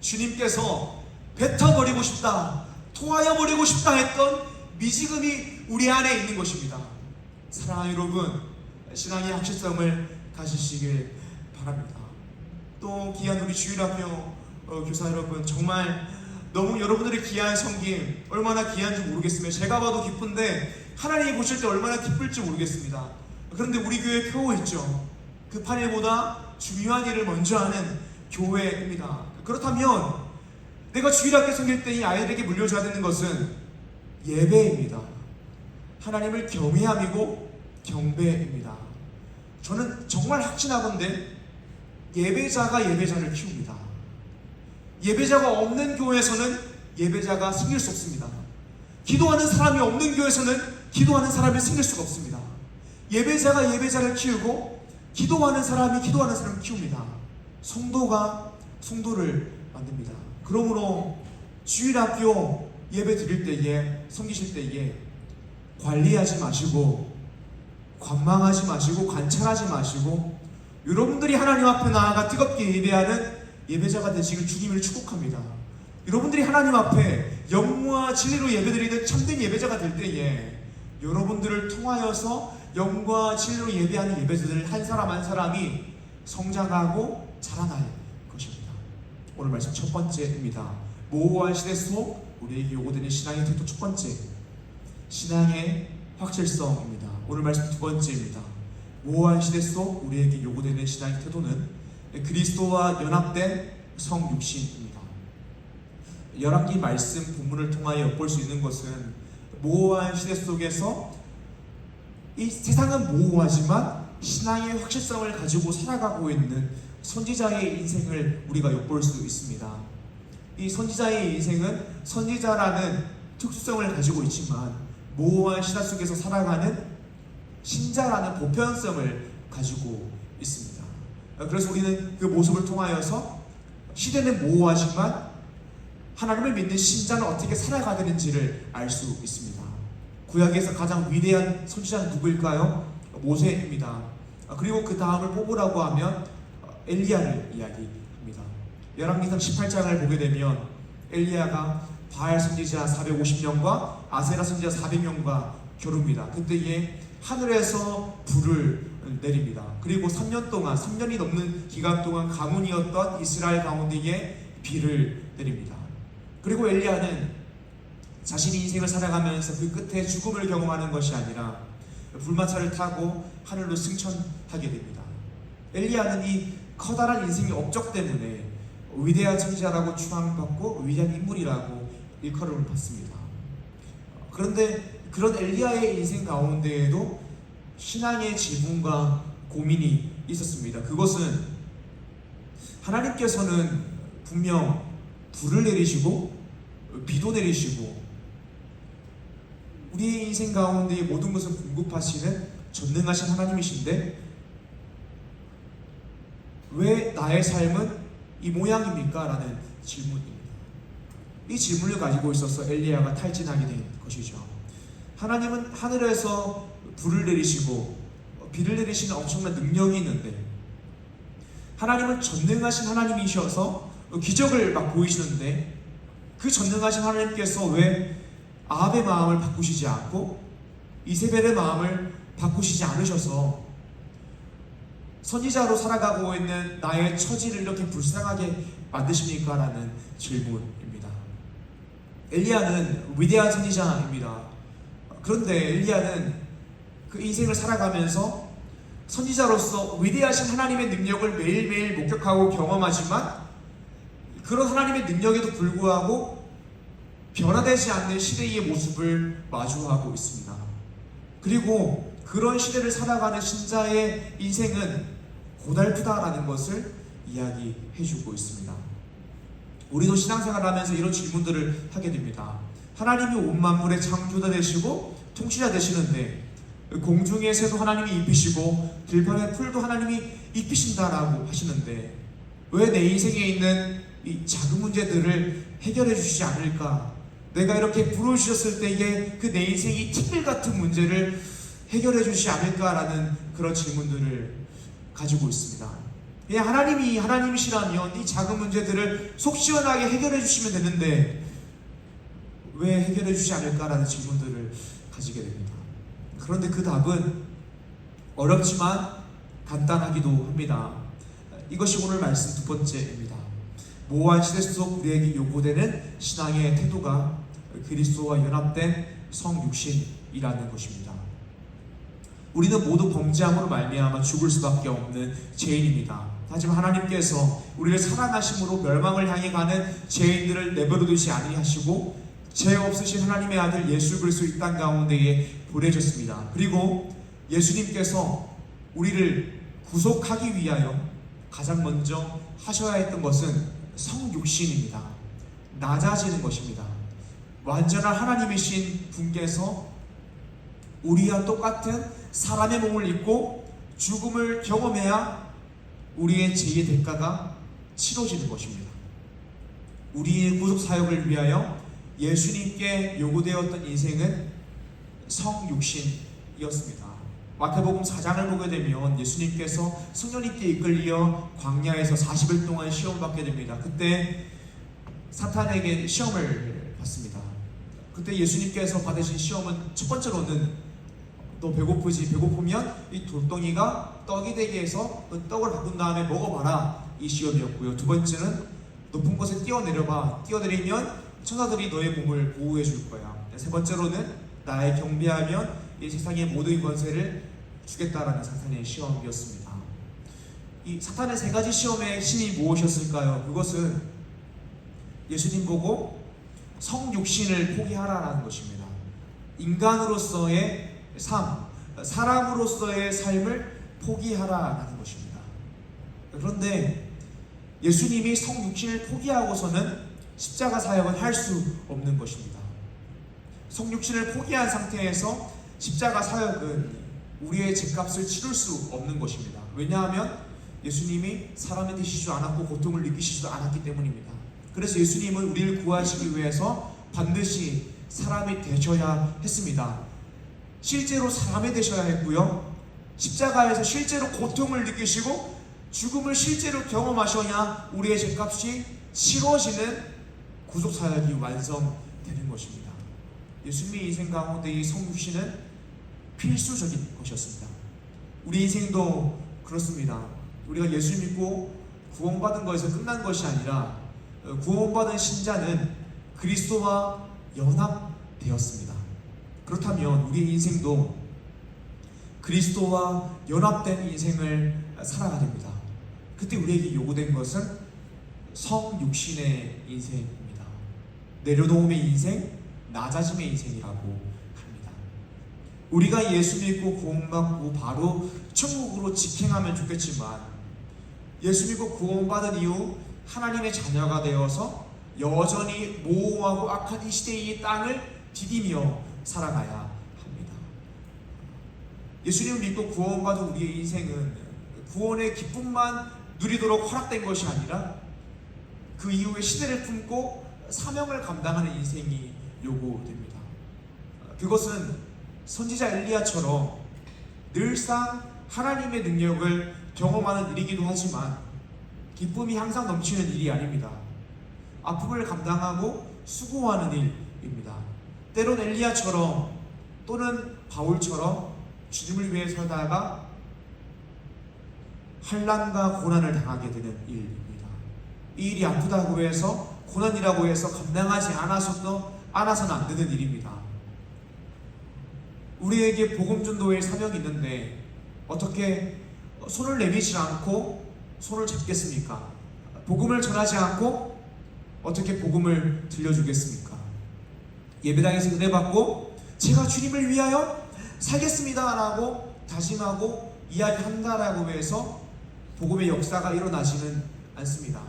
주님께서 뱉어버리고 싶다, 토하여버리고 싶다 했던 미지근이 우리 안에 있는 것입니다. 사랑하는 여러분, 신앙의 확실성을 가지시길 바랍니다. 또 귀한 우리 주일학교 교사 여러분, 정말 너무 여러분들의 귀한 섬김 얼마나 귀한지 모르겠습니다. 제가 봐도 기쁜데 하나님이 보실 때 얼마나 기쁠지 모르겠습니다. 그런데 우리 교회 표 있죠. 급한 일보다 중요한 일을 먼저 하는 교회입니다. 그렇다면 내가 주일학교 섬길 때 이 아이들에게 물려줘야 되는 것은 예배입니다. 하나님을 경외함이고 경배입니다. 저는 정말 확신하건대 예배자가 예배자를 키웁니다. 예배자가 없는 교회에서는 예배자가 생길 수 없습니다. 기도하는 사람이 없는 교회에서는 기도하는 사람이 생길 수가 없습니다. 예배자가 예배자를 키우고 기도하는 사람이 기도하는 사람을 키웁니다. 성도가 성도를 만듭니다. 그러므로 주일학교 예배 드릴 때에, 섬기실 때에 관리하지 마시고 관망하지 마시고 관찰하지 마시고 여러분들이 하나님 앞에 나아가 뜨겁게 예배하는 예배자가 되시길 주님을 축복합니다. 여러분들이 하나님 앞에 영과 진리로 예배드리는 참된 예배자가 될 때에 여러분들을 통하여서 영과 진리로 예배하는 예배자들 한 사람 한 사람이 성장하고 자라날 것입니다. 오늘 말씀 첫 번째입니다. 모호한 시대 속 우리에게 요구되는 신앙의 태도 첫 번째, 신앙의 확실성입니다. 오늘 말씀 두 번째입니다. 모호한 시대 속 우리에게 요구되는 신앙의 태도는 그리스도와 연합된 성육신입니다. 열왕기 말씀 본문을 통하여 엿볼 수 있는 것은 모호한 시대 속에서 이 세상은 모호하지만 신앙의 확실성을 가지고 살아가고 있는 선지자의 인생을 우리가 엿볼 수 있습니다. 이 선지자의 인생은 선지자라는 특수성을 가지고 있지만 모호한 시대 속에서 살아가는 신자라는 보편성을 가지고 있습니다. 그래서 우리는 그 모습을 통하여서 시대는 모호하지만 하나님을 믿는 신자는 어떻게 살아가야 되는지를 알 수 있습니다. 구약에서 가장 위대한 선지자는 누구일까요? 모세입니다. 그리고 그 다음을 뽑으라고 하면 엘리야를 이야기합니다. 열왕기상 18장을 보게 되면 엘리야가 바알 선지자 450명과 아세라 선지자 400명과 겨룹니다. 그때에 하늘에서 불을 내립니다. 그리고 3년이 넘는 기간 동안 가문이었던 이스라엘 가운데에 비를 내립니다. 그리고 엘리야는 자신이 인생을 살아가면서 그 끝에 죽음을 경험하는 것이 아니라 불마차를 타고 하늘로 승천하게 됩니다. 엘리야는 이 커다란 인생의 업적 때문에 위대한 선지자라고 추앙받고 위대한 인물이라고 일컬음을 받습니다. 그런데 그런 엘리야의 인생 가운데에도 신앙의 지분과 고민이 있었습니다. 그것은 하나님께서는 분명 불을 내리시고 비도 내리시고 우리의 인생 가운데의 모든 것을 공급하시는 전능하신 하나님이신데 왜 나의 삶은 이 모양입니까? 라는 질문입니다. 이 질문을 가지고 있어서 엘리야가 탈진하게 된 것이죠. 하나님은 하늘에서 불을 내리시고 비를 내리시는 엄청난 능력이 있는데 하나님은 전능하신 하나님이셔서 기적을 막 보이시는데 그 전능하신 하나님께서 왜 아합의 마음을 바꾸시지 않고 이세벨의 마음을 바꾸시지 않으셔서 선지자로 살아가고 있는 나의 처지를 이렇게 불쌍하게 만드십니까? 라는 질문입니다. 엘리야는 위대한 선지자입니다. 그런데 엘리야는 그 인생을 살아가면서 선지자로서 위대하신 하나님의 능력을 매일매일 목격하고 경험하지만 그런 하나님의 능력에도 불구하고 변화되지 않는 시대의 모습을 마주하고 있습니다. 그리고 그런 시대를 살아가는 신자의 인생은 고달프다라는 것을 이야기해주고 있습니다. 우리도 신앙생활을 하면서 이런 질문들을 하게 됩니다. 하나님이 온 만물의 창조자 되시고 통치자 되시는데 공중의 새도 하나님이 입히시고 들판의 풀도 하나님이 입히신다라고 하시는데 왜 내 인생에 있는 이 작은 문제들을 해결해 주시지 않을까? 내가 이렇게 부르셨을 때에 그 내 인생이 티끌 같은 문제를 해결해 주시지 않을까라는 그런 질문들을 가지고 있습니다. 그냥 하나님이 하나님이시라면 이 작은 문제들을 속 시원하게 해결해 주시면 되는데 왜 해결해 주시지 않을까라는 질문들을 가지게 됩니다. 그런데 그 답은 어렵지만 간단하기도 합니다. 이것이 오늘 말씀 두 번째입니다. 모호한 시대 속 우리에게 요구되는 신앙의 태도가 그리스도와 연합된 성육신이라는 것입니다. 우리는 모두 범죄함으로 말미암아 죽을 수밖에 없는 죄인입니다. 하지만 하나님께서 우리를 사랑하심으로 멸망을 향해 가는 죄인들을 내버려 두지 아니하시고 죄 없으신 하나님의 아들 예수 그리스도 이 땅 가운데에 보내셨습니다. 그리고 예수님께서 우리를 구속하기 위하여 가장 먼저 하셔야 했던 것은 성육신입니다. 낮아지는 것입니다. 완전한 하나님이신 분께서 우리와 똑같은 사람의 몸을 입고 죽음을 경험해야 우리의 죄의 대가가 치러지는 것입니다. 우리의 구속 사역을 위하여 예수님께 요구되었던 인생은 성육신이었습니다. 마태복음 4장을 보게 되면 예수님께서 성령님께 이끌려 광야에서 40일 동안 시험을 받게 됩니다. 그때 사탄에게 시험을 받습니다. 그때 예수님께서 받으신 시험은 첫 번째로는 너 배고프지? 배고프면 이 돌덩이가 떡이 되게 해서 그 떡을 바꾼 다음에 먹어봐라, 이 시험이었고요. 두 번째는 높은 곳에 뛰어내려봐. 뛰어내리면 천사들이 너의 몸을 보호해 줄 거야. 세 번째로는 나의 경배하면 이 세상의 모든 권세를 주겠다라는 사탄의 시험이었습니다. 이 사탄의 세 가지 시험의 신이 무엇이었을까요? 그것은 예수님 보고 성육신을 포기하라라는 것입니다. 인간으로서의 삶, 사람으로서의 삶을 포기하라라는 것입니다. 그런데 예수님이 성육신을 포기하고서는 십자가 사역을 할 수 없는 것입니다. 성육신을 포기한 상태에서 십자가 사역은 우리의 죄값을 치를 수 없는 것입니다. 왜냐하면 예수님이 사람이 되시지도 않았고 고통을 느끼시지도 않았기 때문입니다. 그래서 예수님은 우리를 구하시기 위해서 반드시 사람이 되셔야 했습니다. 실제로 사람이 되셔야 했고요. 십자가에서 실제로 고통을 느끼시고 죽음을 실제로 경험하셔야 우리의 죄값이 치러지는 구속사역이 완성되는 것입니다. 예수님의 인생 가운데 이 성육신은 필수적인 것이었습니다. 우리 인생도 그렇습니다. 우리가 예수 믿고 구원받은 것에서 끝난 것이 아니라 구원받은 신자는 그리스도와 연합되었습니다. 그렇다면 우리의 인생도 그리스도와 연합된 인생을 살아가야 됩니다. 그때 우리에게 요구된 것은 성육신의 인생입니다. 내려놓음의 인생, 낮아짐의 인생이라고 합니다. 우리가 예수 믿고 구원받고 바로 천국으로 직행하면 좋겠지만 예수 믿고 구원받은 이후 하나님의 자녀가 되어서 여전히 모호하고 악한 이 시대의 땅을 디디며 살아가야 합니다. 예수님을 믿고 구원받은 우리의 인생은 구원의 기쁨만 누리도록 허락된 것이 아니라 그 이후에 시대를 품고 사명을 감당하는 인생이 요구됩니다. 그것은 선지자 엘리야처럼 늘상 하나님의 능력을 경험하는 일이기도 하지만 기쁨이 항상 넘치는 일이 아닙니다. 아픔을 감당하고 수고하는 일입니다. 때론 엘리야처럼 또는 바울처럼 주님을 위해 살다가 환난과 고난을 당하게 되는 일입니다. 이 일이 아프다고 해서 고난이라고 해서 감당하지 않아서는 안 되는 일입니다. 우리에게 복음 전도의 사명이 있는데 어떻게 손을 내미지 않고 손을 잡겠습니까? 복음을 전하지 않고 어떻게 복음을 들려주겠습니까? 예배당에서 은혜 받고 제가 주님을 위하여 살겠습니다 라고 다짐하고 이야기한다라고 해서 복음의 역사가 일어나지는 않습니다.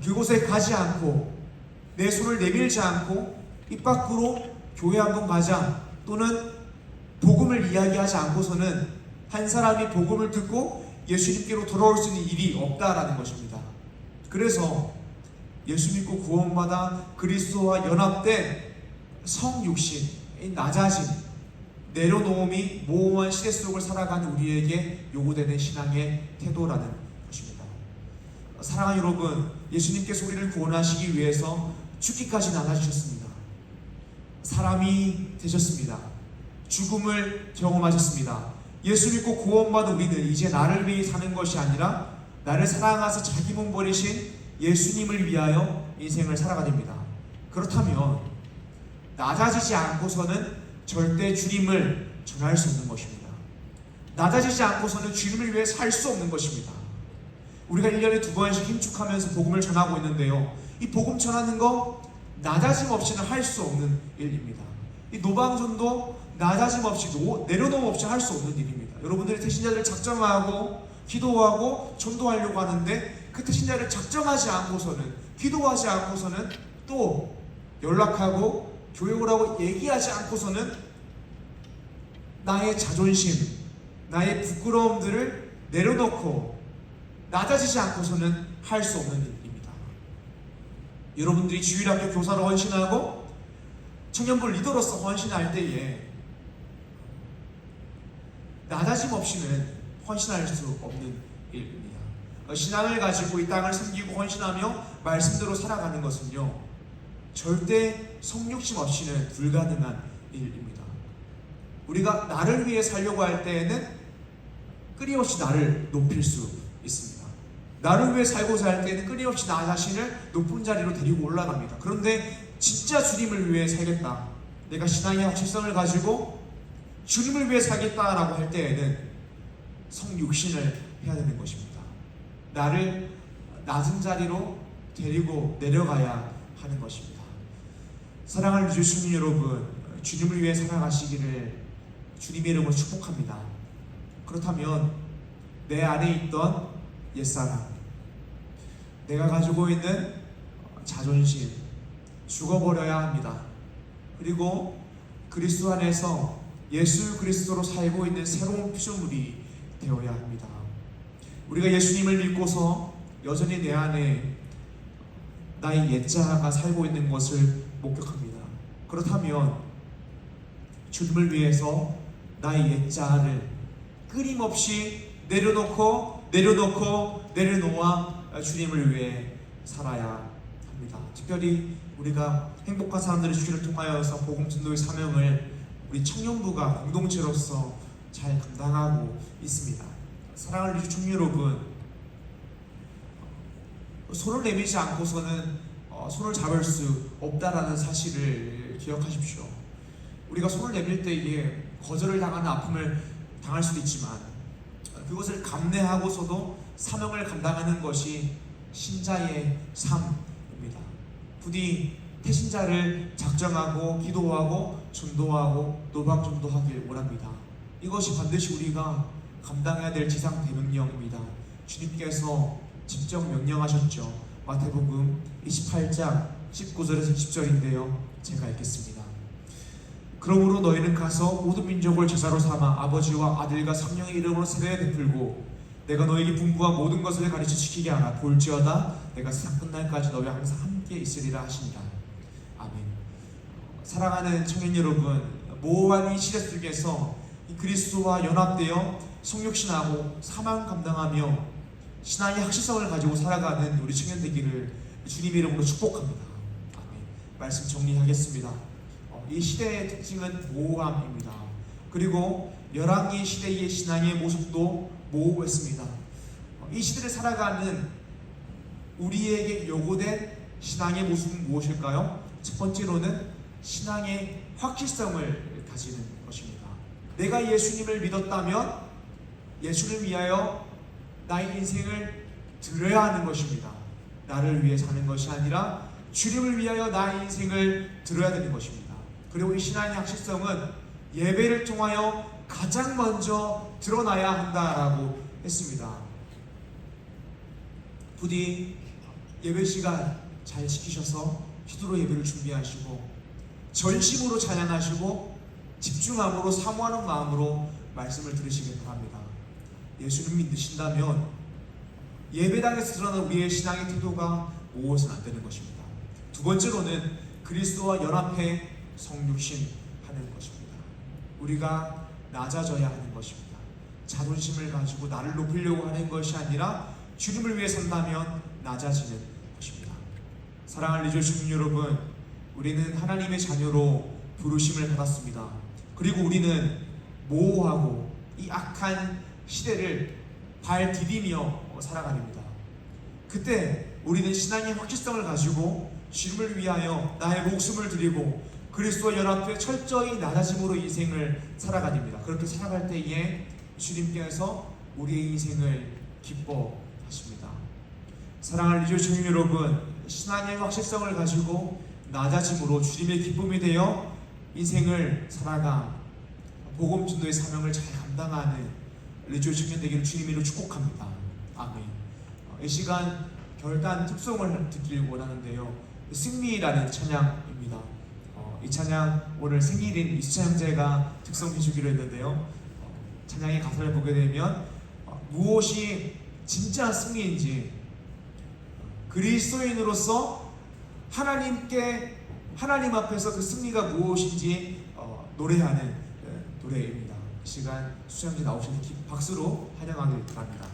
그곳에 가지 않고 내 손을 내밀지 않고 입 밖으로 교회 한번 가자 또는 복음을 이야기하지 않고서는 한 사람이 복음을 듣고 예수님께로 돌아올 수 있는 일이 없다라는 것입니다. 그래서 예수 믿고 구원받아 그리스도와 연합된 성육신, 낮아짐, 내려놓음이 모호한 시대 속을 살아가는 우리에게 요구되는 신앙의 태도라는 것입니다. 사랑하는 여러분, 예수님께서 우리를 구원하시기 위해서 죽기까지 나아지셨습니다. 사람이 되셨습니다. 죽음을 경험하셨습니다. 예수 믿고 구원받은 우리는 이제 나를 위해 사는 것이 아니라 나를 사랑하사 자기 몸 버리신 예수님을 위하여 인생을 살아가야 됩니다. 그렇다면 낮아지지 않고서는 절대 주님을 전할 수 없는 것입니다. 낮아지지 않고서는 주님을 위해 살 수 없는 것입니다. 우리가 1년에 2번씩 힘축하면서 복음을 전하고 있는데요, 이 복음 전하는 거 낮아짐 없이는 할 수 없는 일입니다. 이 노방전도 낮아짐 없이 내려놓음 없이 할 수 없는 일입니다. 여러분들이 태신자들을 작정하고 기도하고 전도하려고 하는데 그 태신자를 작정하지 않고서는, 기도하지 않고서는, 또 연락하고 교육을 하고 얘기하지 않고서는 나의 자존심, 나의 부끄러움들을 내려놓고 낮아지지 않고서는 할 수 없는 일입니다. 여러분들이 주일학교 교사로 헌신하고 청년부 리더로서 헌신할 때에 낮아짐 없이는 헌신할 수 없는 일입니다. 신앙을 가지고 이 땅을 섬기고 헌신하며 말씀대로 살아가는 것은요, 절대 성욕심 없이는 불가능한 일입니다. 우리가 나를 위해 살려고 할 때에는 끊임없이 나를 높일 수 있습니다. 나를 위해 살고자 할 때는 끊임없이 나 자신을 높은 자리로 데리고 올라갑니다. 그런데 진짜 주님을 위해 살겠다, 내가 신앙의 확실성을 가지고 주님을 위해 살겠다라고 할 때에는 성육신을 해야 되는 것입니다. 나를 낮은 자리로 데리고 내려가야 하는 것입니다. 사랑하는 주신 여러분, 주님을 위해 살아가시기를 주님의 이름으로 축복합니다. 그렇다면 내 안에 있던 옛사람, 내가 가지고 있는 자존심 죽어버려야 합니다. 그리고 그리스도 안에서 예수 그리스도로 살고 있는 새로운 피조물이 되어야 합니다. 우리가 예수님을 믿고서 여전히 내 안에 나의 옛자가 살고 있는 것을 목격합니다. 그렇다면 주님을 위해서 나의 옛자를 끊임없이 내려놓아 주님을 위해 살아야 합니다. 특별히 우리가 행복한 사람들의 주기를 통하여서 복음 전도의 사명을 우리 청년부가 공동체로서 잘 감당하고 있습니다. 사랑하는 우리 청년 여러분, 손을 내밀지 않고서는 손을 잡을 수 없다라는 사실을 기억하십시오. 우리가 손을 내밀 때에 거절을 당하는 아픔을 당할 수도 있지만 그것을 감내하고서도 사명을 감당하는 것이 신자의 삶입니다. 부디 태신자를 작정하고 기도하고 전도하고 노방전도하길 원합니다. 이것이 반드시 우리가 감당해야 될 지상 대명령입니다. 주님께서 직접 명령하셨죠. 마태복음 28장 19절에서 20절인데요, 제가 읽겠습니다. 그러므로 너희는 가서 모든 민족을 제자로 삼아 아버지와 아들과 성령의 이름으로 세례에 베풀고 내가 너에게 분부한 모든 것을 가르쳐 지키게 하라. 볼지어다 내가 세상 끝날까지 너희와 항상 함께 있으리라 하시니라. 아멘. 사랑하는 청년 여러분, 모호한 이 시대 속에서 이 그리스도와 연합되어 성육신하고 사명 감당하며 신앙의 확실성을 가지고 살아가는 우리 청년 되기를 주님의 이름으로 축복합니다. 아멘. 말씀 정리하겠습니다. 이 시대의 특징은 모호함입니다. 그리고 열왕기 시대의 신앙의 모습도 모호했습니다. 이 시대를 살아가는 우리에게 요구된 신앙의 모습은 무엇일까요? 첫 번째로는 신앙의 확실성을 가지는 것입니다. 내가 예수님을 믿었다면 예수를 위하여 나의 인생을 드려야 하는 것입니다. 나를 위해 사는 것이 아니라 주님을 위하여 나의 인생을 드려야 되는 것입니다. 그리고 이 신앙의 확실성은 예배를 통하여 가장 먼저 드러나야 한다라고 했습니다. 부디 예배 시간 잘 지키셔서 기도로 예배를 준비하시고 전심으로 찬양하시고 집중함으로 사모하는 마음으로 말씀을 들으시길 바랍니다. 예수를 믿으신다면 예배당에서 드러나는 우리의 신앙의 태도가 모호해서는 안 되는 것입니다. 두 번째로는 그리스도와 연합해 성육신하는 것입니다. 우리가 낮아져야 하는 것입니다. 자존심을 가지고 나를 높이려고 하는 것이 아니라 주님을 위해 산다면 낮아지는 것입니다. 사랑하는 리조심 여러분, 우리는 하나님의 자녀로 부르심을 받았습니다. 그리고 우리는 모호하고 이 악한 시대를 발 디디며 살아갑니다. 그때 우리는 신앙의 확실성을 가지고 주님을 위하여 나의 목숨을 드리고 그리스도와 연합해 철저히 낮아짐으로 인생을 살아가립니다. 그렇게 살아갈 때에 주님께서 우리의 인생을 기뻐하십니다. 사랑하는 리조 청년 여러분, 신앙의 확실성을 가지고 낮아짐으로 주님의 기쁨이 되어 인생을 살아가 복음 전도의 사명을 잘 감당하는 리조 청년 되기를 주님으로 축복합니다. 아멘. 이 시간 결단 특송을 듣길 원하는데요. 승리라는 찬양입니다. 이 찬양 오늘 생일인 이수찬 형제가 특송해 주기로 했는데요. 찬양의 가사를 보게 되면 무엇이 진짜 승리인지, 그리스도인으로서 하나님 앞에서 그 승리가 무엇인지 노래하는 노래입니다. 이 시간 수찬 형제 나오시는 박수로 환영하길 바랍니다.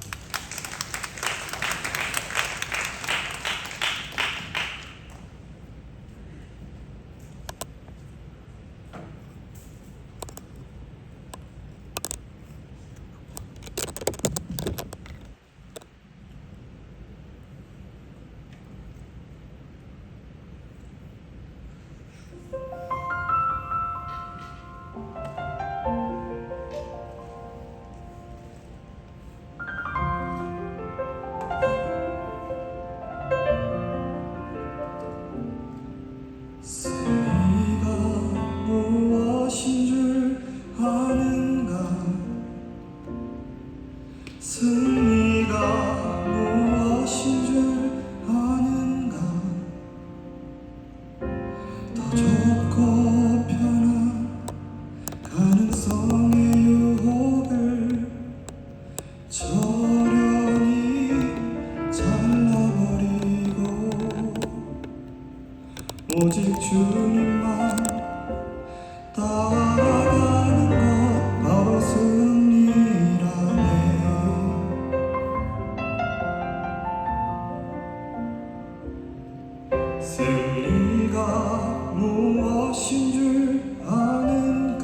승리가 무엇인 줄 아는가? 승리가 무엇인 줄 아는가? 더 좁고 편한 가능성의 유혹을 저련히 잘라버리고 오직 주님만 따라가는 것 바로 승리라네. 승리가 무엇인 줄 아는가?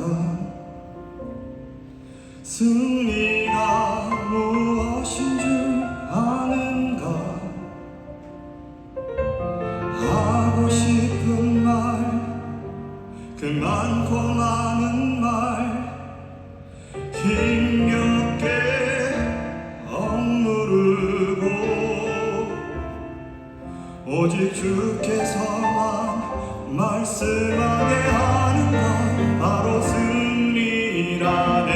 승리가 무엇인 줄 아는가? 하고 싶은 말, 그 많고 많은 말 힘겹게 억누르고 오직 주께서만 말씀하게 하는 것 바로 승리라네.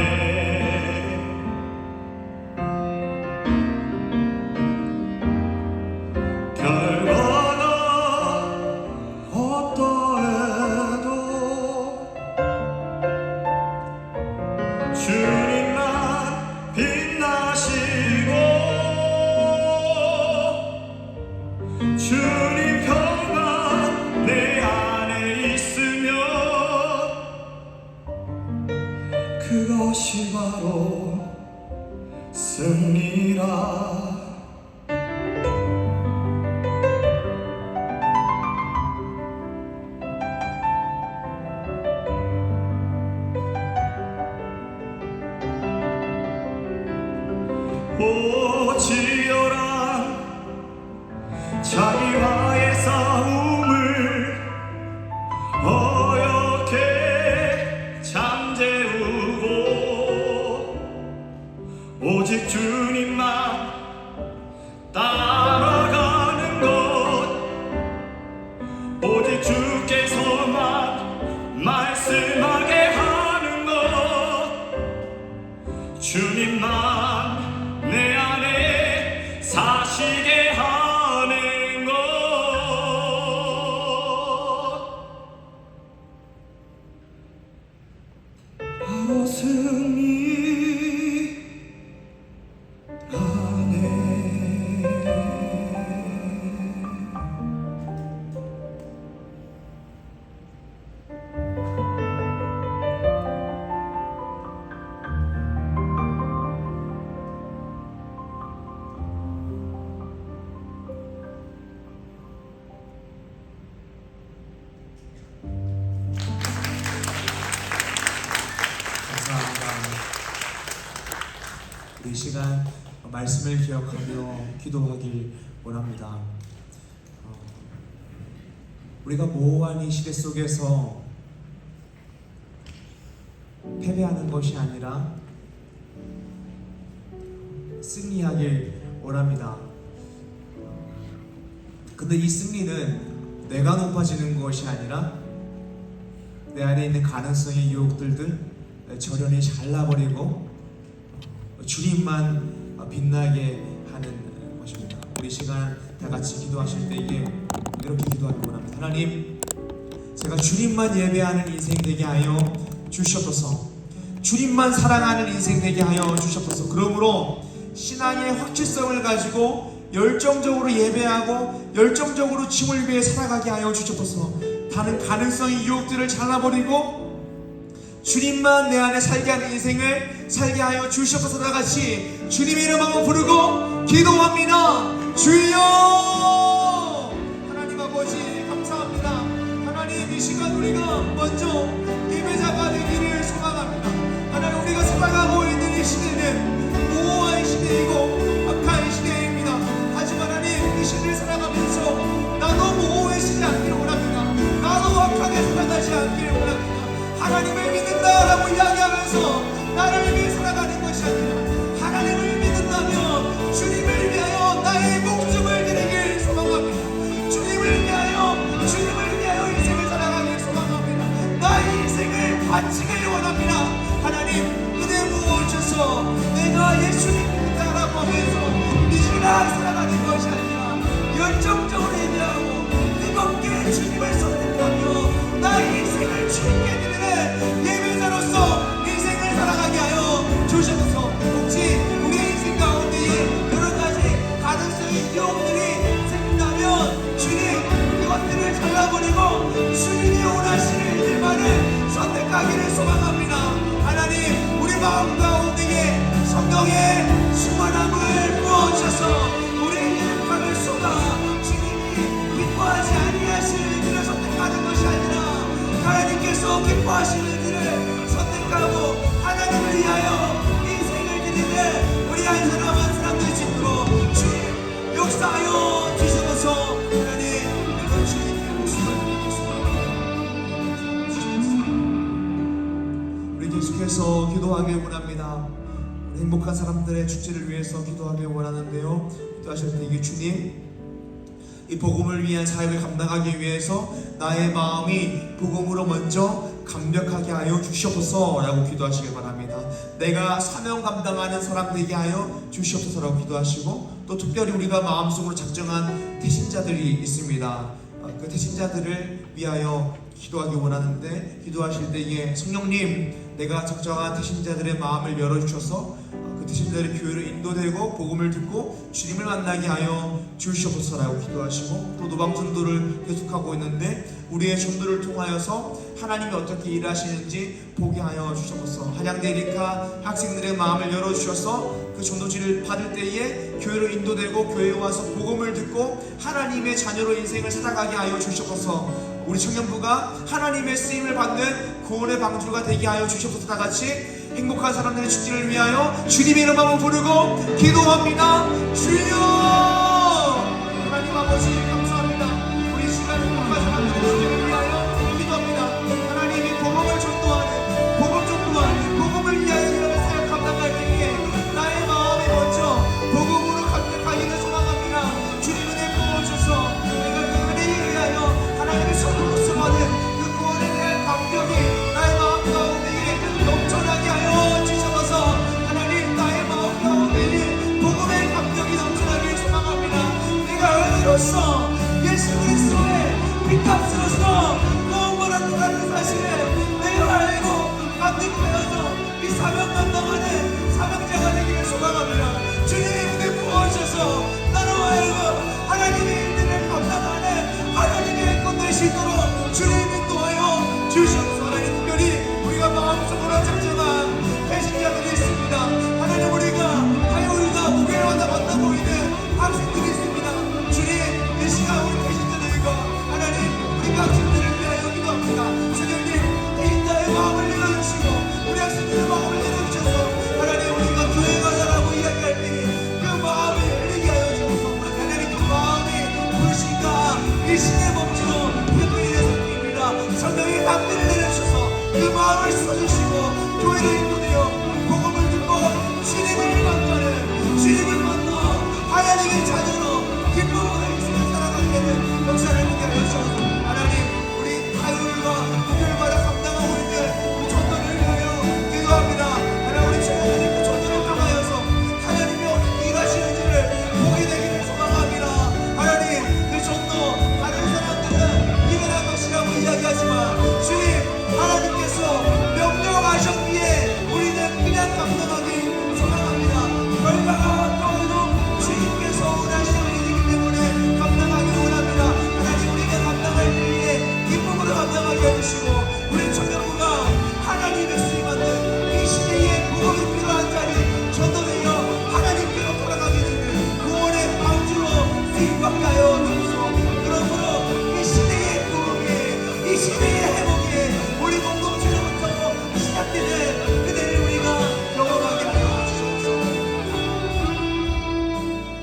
결과가 어떠해도 주님만 빛나시고 주님 평강 내 안에 있으면 그것이 바로 승리라. 오 치열한 자기와의 싸움을 어렵게 잠재우고 오직 주님만 따라가는 것 오직 주께서만 말씀하게 하는 것 주님만 내 안에 사시게 하는 것 바로 감사합니다. 이 시간 말씀을 기억하며 기도하길 원합니다. 우리가 모호한 이 시대 속에서 패배하는 것이 아니라 승리하길 원합니다. 근데 이 승리는 내가 높아지는 것이 아니라 내 안에 있는 가능성의 유혹들을 저련히 잘라버리고 주님만 빛나게 하는 것입니다. 우리 시간 다 같이 기도하실 때에 이렇게 기도하기 원합니다. 하나님, 제가 주님만 예배하는 인생 되게 하여 주시옵소서. 주님만 사랑하는 인생 되게 하여 주시옵소서. 그러므로 신앙의 확실성을 가지고 열정적으로 예배하고 열정적으로 주님을 위해 살아가게 하여 주시옵소서. 다른 가능성의 유혹들을 잘라버리고 주님만 내 안에 살게 하는 인생을 살게 하여 주시옵소서. 다 같이 주님의 이름 한번 부르고 기도합니다. 주여! 하나님 아버지 감사합니다. 하나님, 이 시간 우리가 먼저 예배자가 되기를 소망합니다. 하나님, 우리가 살아가고 있는 이 시대는 모호한 시대이고 악한 시대입니다. 하지만 하나님, 이 시대를 살아가면서 나도 모호해지지 않기를 원합니다. 나도 악하게 살아가지 않기를 원합니다. 하나님을 믿는다라고 이야기하면서 나를 위해 살아가는 것이 아니라 하나님을 믿는다면 주님을 위하여 나의 목숨을 드리길 소망합니다. 주님을 위하여 인생을 살아가길 소망합니다. 나의 인생을 바치길 원합니다. 하나님, 은혜 부어주셔서 내가 예수님 따라고 하면서 믿으라 살아가는 것이 아니라 열정적으로 예배하고 뜨겁게 주님을 선택하며 나의 인생을 주님께 드리는 예배자로서 인생을 살아가게 하여 주시옵소서. 혹시 우리의 인생 가운데 여러 가지 가능성의 유혹들이 생긴다면 주님, 그것들을 잘라버리고 주님이 원하시는 일만을 선택하기를 소망합니다. 하나님, 우리 마음 가운데에 성령의 충만함을 부어주셔서 우리의 유혹함을 쏟아 주님이 기뻐하지 아니하시는 일을 선택하는 것이 아니라 하나님께서 기뻐하시는 일을 선택하고 하나님을 위하여 인생을 드리는 우리 한 사람 한 사람 될 수 있도록 주님 역사하여 주셔서 하나님, 이런 주님의 목숨을 드리겠습니다. 우리 계속해서 기도하길 원합니다. 우리 행복한 사람들의 축제를 위해서 기도하길 원하는데요, 기도하실 때 이게 주님, 이 복음을 위한 사역을 감당하기 위해서 나의 마음이 복음으로 먼저 감격하게 하여 주시옵소서 라고 기도하시길 바랍니다. 내가 사명 감당하는 사람 되게 하여 주시옵소서 라고 기도하시고, 또 특별히 우리가 마음속으로 작정한 태신자들이 있습니다. 그 태신자들을 위하여 기도하기 원하는데, 기도하실 때에 성령님, 내가 적정한 태신자들의 마음을 열어주셔서 그 태신자들의 교회로 인도되고 복음을 듣고 주님을 만나게 하여 주시옵소서라고 기도하시고, 또 노방전도를 계속하고 있는데 우리의 전도를 통하여서 하나님이 어떻게 일하시는지 보게 하여 주시옵소서. 한양대리카 학생들의 마음을 열어주셔서 그 전도지를 받을 때에 교회로 인도되고 교회에 와서 복음을 듣고 하나님의 자녀로 인생을 살아가게 하여 주시옵소서. 우리 청년부가 하나님의 쓰임을 받는 구원의 방주가 되게 하여 주시옵소서. 다 같이 행복한 사람들의 축제를 위하여 주님의 이름 한번 부르고 기도합니다. 주여! 하나님 아버지 감사합니다. 우리 시간 행복한 사람들의 축제를 위하여 기도합니다. 하나님이 복음을 전도하는, 복음을 위하여 일하는 사역 감당할 때에 나의 마음에 먼저 복음으로 감격하기를 소망합니다. 주님 은혜 부어주셔서 내가 그 은혜에 의하여 하나님의 손으로 쓰받은 그 구원에 대한 감격이 나의 마음 가운데에 넘쳐나게 하여 주셔서 하나님, 나의 마음 가운데에 복음의 감격이 넘쳐나길 소망합니다. 내가 의로서 예수 그리스도의 핏값으로서 구원받았다는 사실을 내가 알고 감격하여서 이 사명 감당하는 사명자가 되기를 소망합니다. 주님 은혜 부어주셔서 나로 하여금 하나님의 일들을 감당하는 하나님의 것 되시도록 주님 인도하여 주시옵소서. 하나님, 특별히 우리가 마음속으로 작정한 배신자들이 있습니다. 하나님, 우리가 목요일마다 만나고 있는 학생들이 있습니다. 주님, 이 시간 우리 배신자들과 하나님, 우리 학생들을 위하여 기도합니다. 주님, 배신자의 마음을 열어주시고 우리 학생들의 마음을 열어주셔서 하나님, 우리가 교회 가자라고 이야기할 때 그 마음을 열리게 하여 주셔서 하나님, 그 마음의 불신과 일신의 법칙으로 흔들리는 성품입니다. 성령의 강대를 내려주셔서 그 마음을 쏟으시고 교회를 인도되어 복음을 듣고 주님을 만나는 주님 임박하게 하여 주소서. 그러므로 이 시대의 구원에, 이 시대의 회복에 우리 공동체로부터 시작되는 그대를 우리가 경험하게 하여 주소서.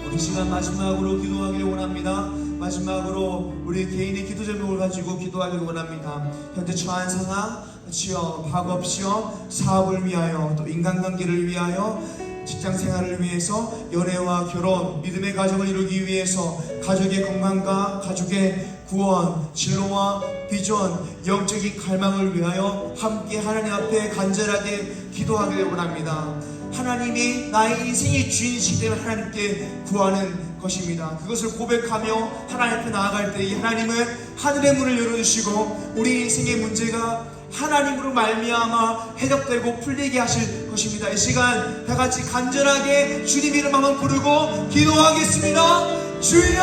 우리 시간 마지막으로 기도하기를 원합니다. 마지막으로 우리 개인의 기도 제목을 가지고 기도하기를 원합니다. 현재 처한 상황, 취업, 학업, 시험, 사업을 위하여, 또 인간관계를 위하여, 직장 생활을 위해서, 연애와 결혼, 믿음의 가정을 이루기 위해서, 가족의 건강과 가족의 구원, 진로와 비전, 영적인 갈망을 위하여 함께 하나님 앞에 간절하게 기도하기를 원합니다. 하나님이 나의 인생의 주인이시기 때문에 하나님께 구하는 것입니다. 그것을 고백하며 하나님 앞에 나아갈 때 이 하나님은 하늘의 문을 열어주시고 우리 인생의 문제가 하나님으로 말미암아 해결되고 풀리게 하실 것입니다. 이 시간 다 같이 간절하게 주님 이름 한번 부르고 기도하겠습니다. 주여!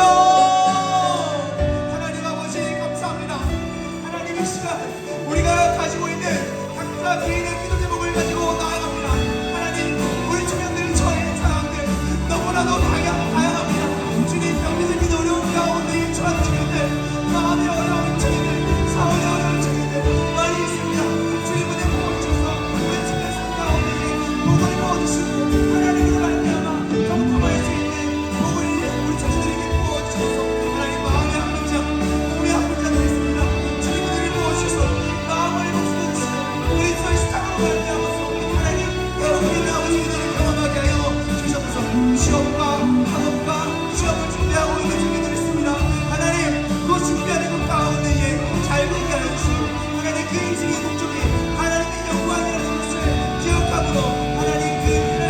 하나님 아버지 감사합니다. 하나님 이 시간 우리가 가지고 있는 각자 개인의 기도 제목을 가지고 나아갑니다. 하나님 우리 주변들 저의 상황들 너무나도 다양합니다. 주님 병들을 기도 어려운 가운데 처한 주님들, 마음의 어려운 주님들, 사원의 어려운 주님들 많이 있습니다. 주님 은혜 부어주셔서 우리 주변 삶 가운데 복을 부어주시고 하나님으로 말미암아 경통할 수 있는 복을 우리 자신들에게 부어주셔서 하나님 마음의 아픈 자, 몸의 아픈 자들 있습니다. 주님 은혜를 부어주셔서 마음을 복수해주시고 우리 저희 시작으로 말미암아서 하나님 여러분의 아버지 은혜를 경험하게 하여 주셔서 시험과 학업과 시험을 준비하고 있는 주민들 있습니다. 하나님 그 준비하는 것 가운데에 잘 되게 하여 주시고 하나님 그 인생의 목적이 하나님의 영광이라는 것을 기억함으로 하나님 그 일을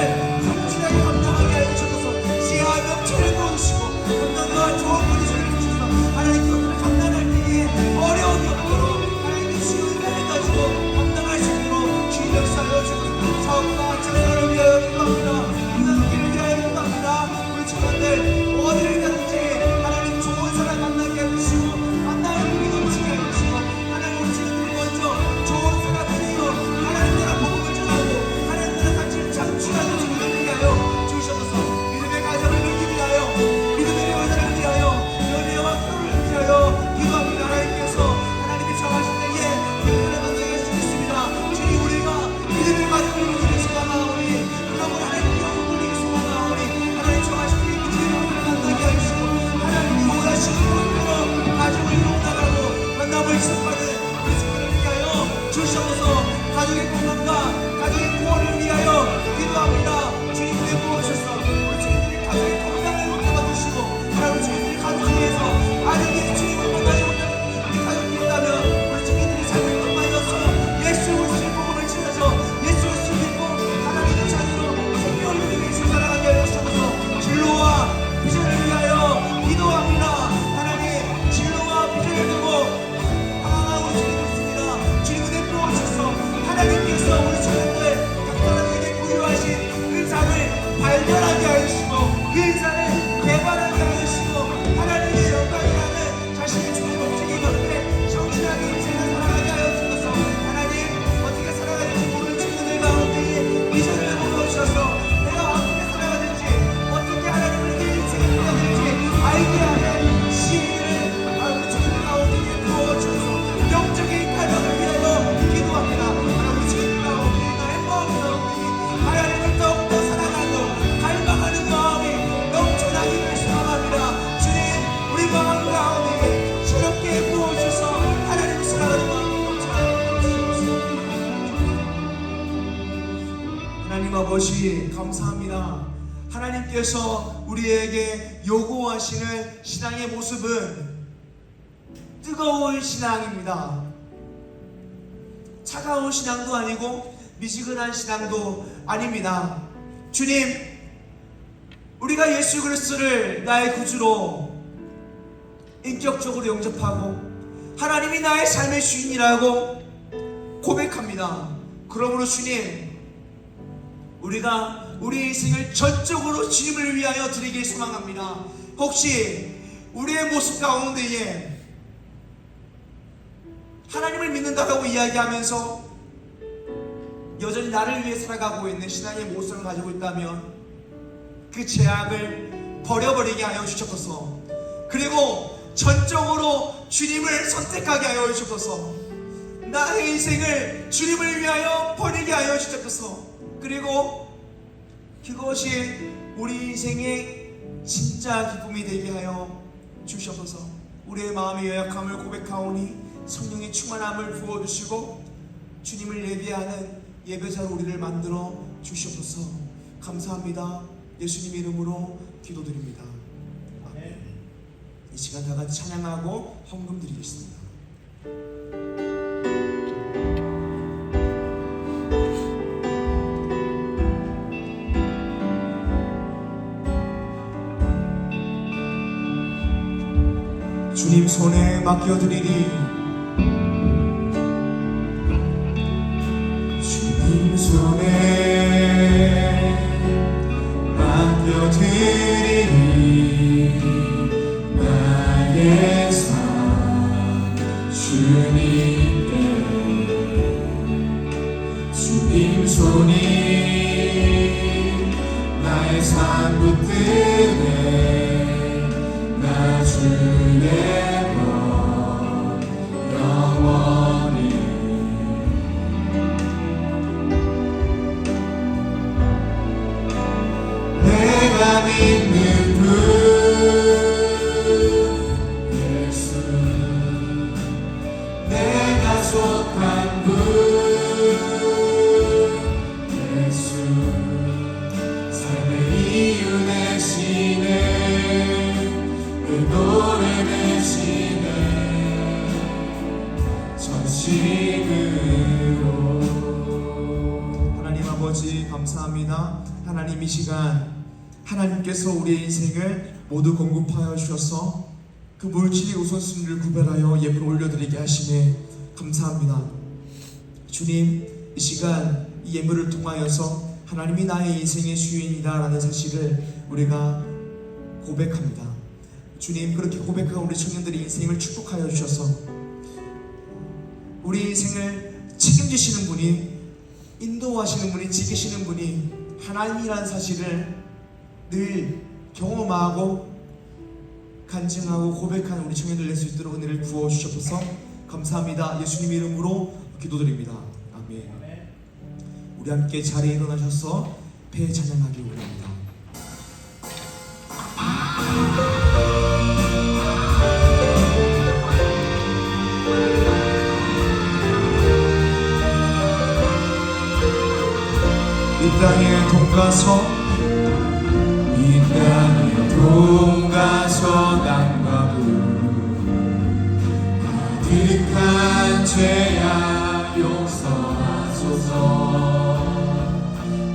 성실하게 감당하게 하여 주셔서 지혜와 명철을 부어주시고 건강과 좋은 분이를 주셔서 하나님 그것을 감당할 때에 어려움이 없도록 하나님의 쉬운 일을 가지고 감당할 수 있도록 주님 역사하여 주시고 사업과 장사를 위하여 기도합니다. 인간관계를 위하여 기도합니다. 우리 청년들 어디를 가든지 하나님 좋은 사람 만나게 해주시고 만나는 힘이 넘치게 해주시고 하나님 우리 친구들이 먼저 좋은 사람을 이어 하나님 나라 복음을 전하고 하나님 나라 가치를 창출하는 친구들 되게 하여 주셔서 믿음의 가정을 이루기 위하여 믿음의 여자를 위하여 연애와 결혼을 위하여 기도합니다. 하나님께서 하나님이 정하신 때에 기도를 만나게 해주시겠습니다. 주님 우리가 믿음의 가정을 이루기 위해서 나아오니 그러므로 하나님께 영광을 위해서 나아오니 하나님 정하신 때에 믿음의 가정을 만나게 하시고 하나님이 원하시는 것대로 가정을 이루어나가고 만남을 시작하는 우리 친구를 위하여 주셔서 가족의 건강과 가족의 구원을 위하여 기도합니다. 주님 은혜 부어주셔서 우리 친구들이 가족의 건강을 못해 받으시고 하나님 주님들이 가족 중에서 아직의 주님을 만나지 못하는 우리 가족이 있다면 우리 친구들이 삶을 통하여서 예수 그리스도의 복음을 찾아서 예수 그리스도를 믿고 하나님의 자녀로 생명을 누리기 위해서 살아가게 하여 주셔서 진로와 비전을 위하여 기도합니다. 하나님 진로와 비전을 두고 방황하고 있습니다. 주님 은혜 부어주셔서 하나님께서 우리 친구들 각자에게 부여하신 그 삶을 발견하게 하시고 그 인생을 개발하게 하시고 하나님의 영광이라는 자신의 주의 목적이 곁에 성실하게 인생을 살아가게 하여 주셔서 하나님 어떻게 살아가는지 모르는 친구들 가운데 비전을 보여주셔서 내가 어떻게 살아가는지 어떻게 하나님을 위해 인생을 살아가는지 아이디어를 시인을 우리 친구들 가운데 부어주셔서 영적인 갈망을 위하여 기도합니다. 하나님 우리 친구들 가운데 나의 마음 가운데 하나님을 더욱더 사랑하고 갈망하는 마음이 넘쳐나기를 소망합니다. 주님 우리 마음 가운데 새롭게 부어주셔서 하나님을 사랑하는 마음이 넘쳐나게 주옵소서. 하나님 아버지 감사합니다. 하나님께서 우리에게 요구하시는 신앙의 모습은 뜨거운 신앙입니다. 차가운 신앙도 아니고 미지근한 신앙도 아닙니다. 주님, 우리가 예수 그리스도를 나의 구주로 인격적으로 영접하고 하나님이 나의 삶의 주인이라고 고백합니다. 그러므로 주님, 우리가 우리 인생을 전적으로 주님을 위하여 드리길 소망합니다. 혹시 우리의 모습 가운데에 하나님을 믿는다라고 이야기하면서 여전히 나를 위해 살아가고 있는 신앙의 모습을 가지고 있다면 그 죄악을 버려버리게 하여 주셔서 그리고 전적으로 주님을 선택하게 하여 주옵소서. 나의 인생을 주님을 위하여 버리게 하여 주옵소서. 그리고 그것이 우리 인생의 진짜 기쁨이 되게 하여 주시옵소서. 우리의 마음의 연약함을 고백하오니 성령의 충만함을 부어주시고 주님을 예배하는 예배자로 우리를 만들어 주시옵소서. 감사합니다. 예수님 이름으로 기도드립니다. 아멘. 이 시간 다 같이 찬양하고 헌금 드리겠습니다. 주님 손에 맡겨드리리. 주님 손에 맡겨드리리. 나의 삶 주님께. 주님 손이 나의 삶 붙드네. 나 주의 내가 믿는 분 예수, 내가 속한 분 예수, 삶의 이유 되시네. 그 노래 되시네. 전식으로. 하나님 아버지 감사합니다. 하나님 이 시간 하나님께서 우리의 인생을 모두 공급하여 주셔서 그 물질의 우선순위를 구별하여 예물을 올려드리게 하시네. 감사합니다. 주님, 이 시간 이 예물을 통하여서 하나님이 나의 인생의 주인이다 라는 사실을 우리가 고백합니다. 주님, 그렇게 고백한 우리 청년들의 인생을 축복하여 주셔서 우리 인생을 책임지시는 분이, 인도하시는 분이, 지키시는 분이 하나님이라는 사실을 늘 경험하고 간증하고 고백하는 우리 청년들 될 수 있도록 은혜를 부어 주셔서 감사합니다. 예수님 이름으로 기도드립니다. 아멘. 우리 함께 자리에 일어나셔서 배 찬양하기 원합니다. 이 땅에 동가서 동가서 남과 부 가득한 죄야 용서하소서.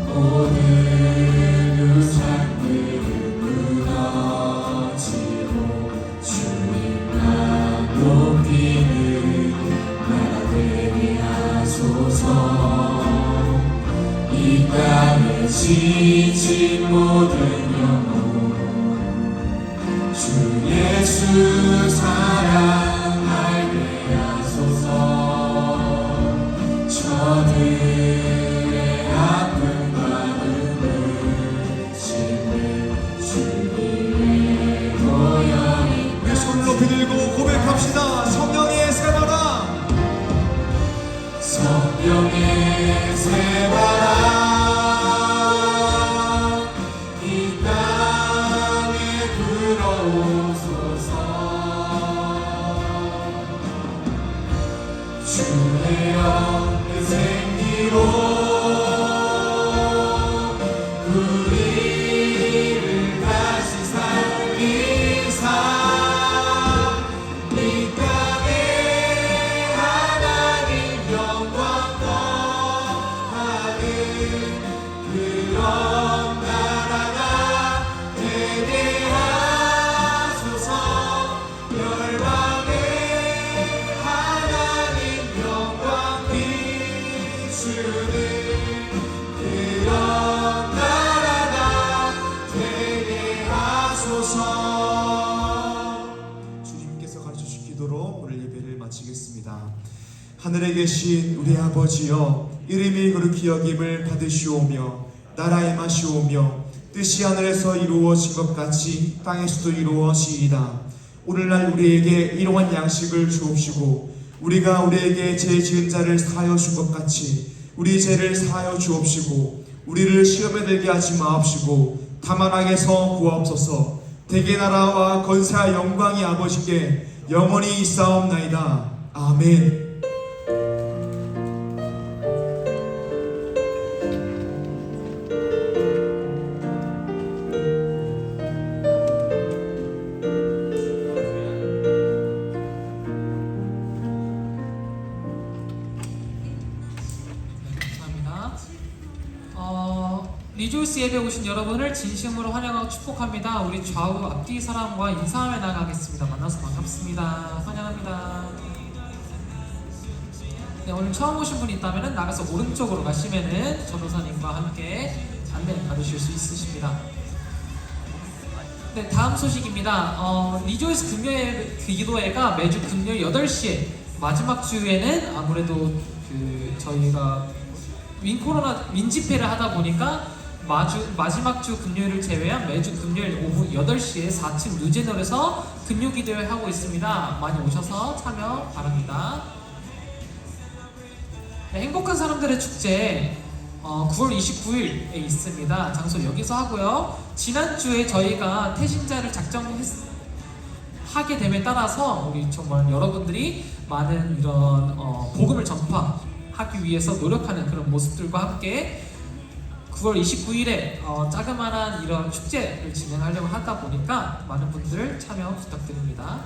모든 우상들을 무너지고 주님만 높이는 나라 되게 하소서. 이 땅에 지친 모든 영혼 주 예수 사랑 알게 하소서. 저들의 아픔과 눈물심을 주님의 고향이. 내 손을 높이 들고 고백합시다. 성령의 세바라, 성령의 세바라. 주의 영의 생기로 우리를 다시 살리사 이 땅에 하나님 영광 더하는 그런 나라가 되게 하소서. 열방에 그런 나라가 되게 하소서. 주님께서 가르쳐주신 기도로 오늘 예배를 마치겠습니다. 하늘에 계신 우리 아버지여, 이름이 거룩히 여김을 받으시오며 나라의 맛이오며 뜻이 하늘에서 이루어진 것 같이 땅에서도 이루어지이다. 오늘날 우리에게 이러한 양식을 주옵시고 우리가 우리에게 죄 지은 자를 사하여 준 것 같이 우리 죄를 사하여 주옵시고 우리를 시험에 들게 하지 마옵시고 다만 악에서 구하옵소서. 대개 나라와 권세와 영광이 아버지께 영원히 있사옵나이다. 아멘. 감사합니다. 리조이스 예배 오신 여러분을 진심으로 환영하고 축복합니다. 우리 좌우 앞뒤 사람과 인사하며 나가겠습니다. 만나서 반갑습니다. 환영합니다. 네, 오늘 처음 오신 분이 있다면 나가서 오른쪽으로 가시면은 전도사님과 함께 안내 받으실 수 있으십니다. 네, 다음 소식입니다. 리조이스 금요일 기도회가 매주 금요일 8시에 마지막 주에는 아무래도 저희가 윈집회를 하다 보니까 마지막 주 금요일을 제외한 매주 금요일 오후 8시에 4층 뉴제널에서 금요 기도회 하고 있습니다. 많이 오셔서 참여 바랍니다. 네, 행복한 사람들의 축제 9월 29일에 있습니다. 장소 여기서 하고요. 지난주에 저희가 태신자를 하게 됨에 따라서 우리 정말 여러분들이 많은 이런 복음을 전파하기 위해서 노력하는 그런 모습들과 함께 9월 29일에 자그마한 이런 축제를 진행하려고 하다 보니까 많은 분들 참여 부탁드립니다.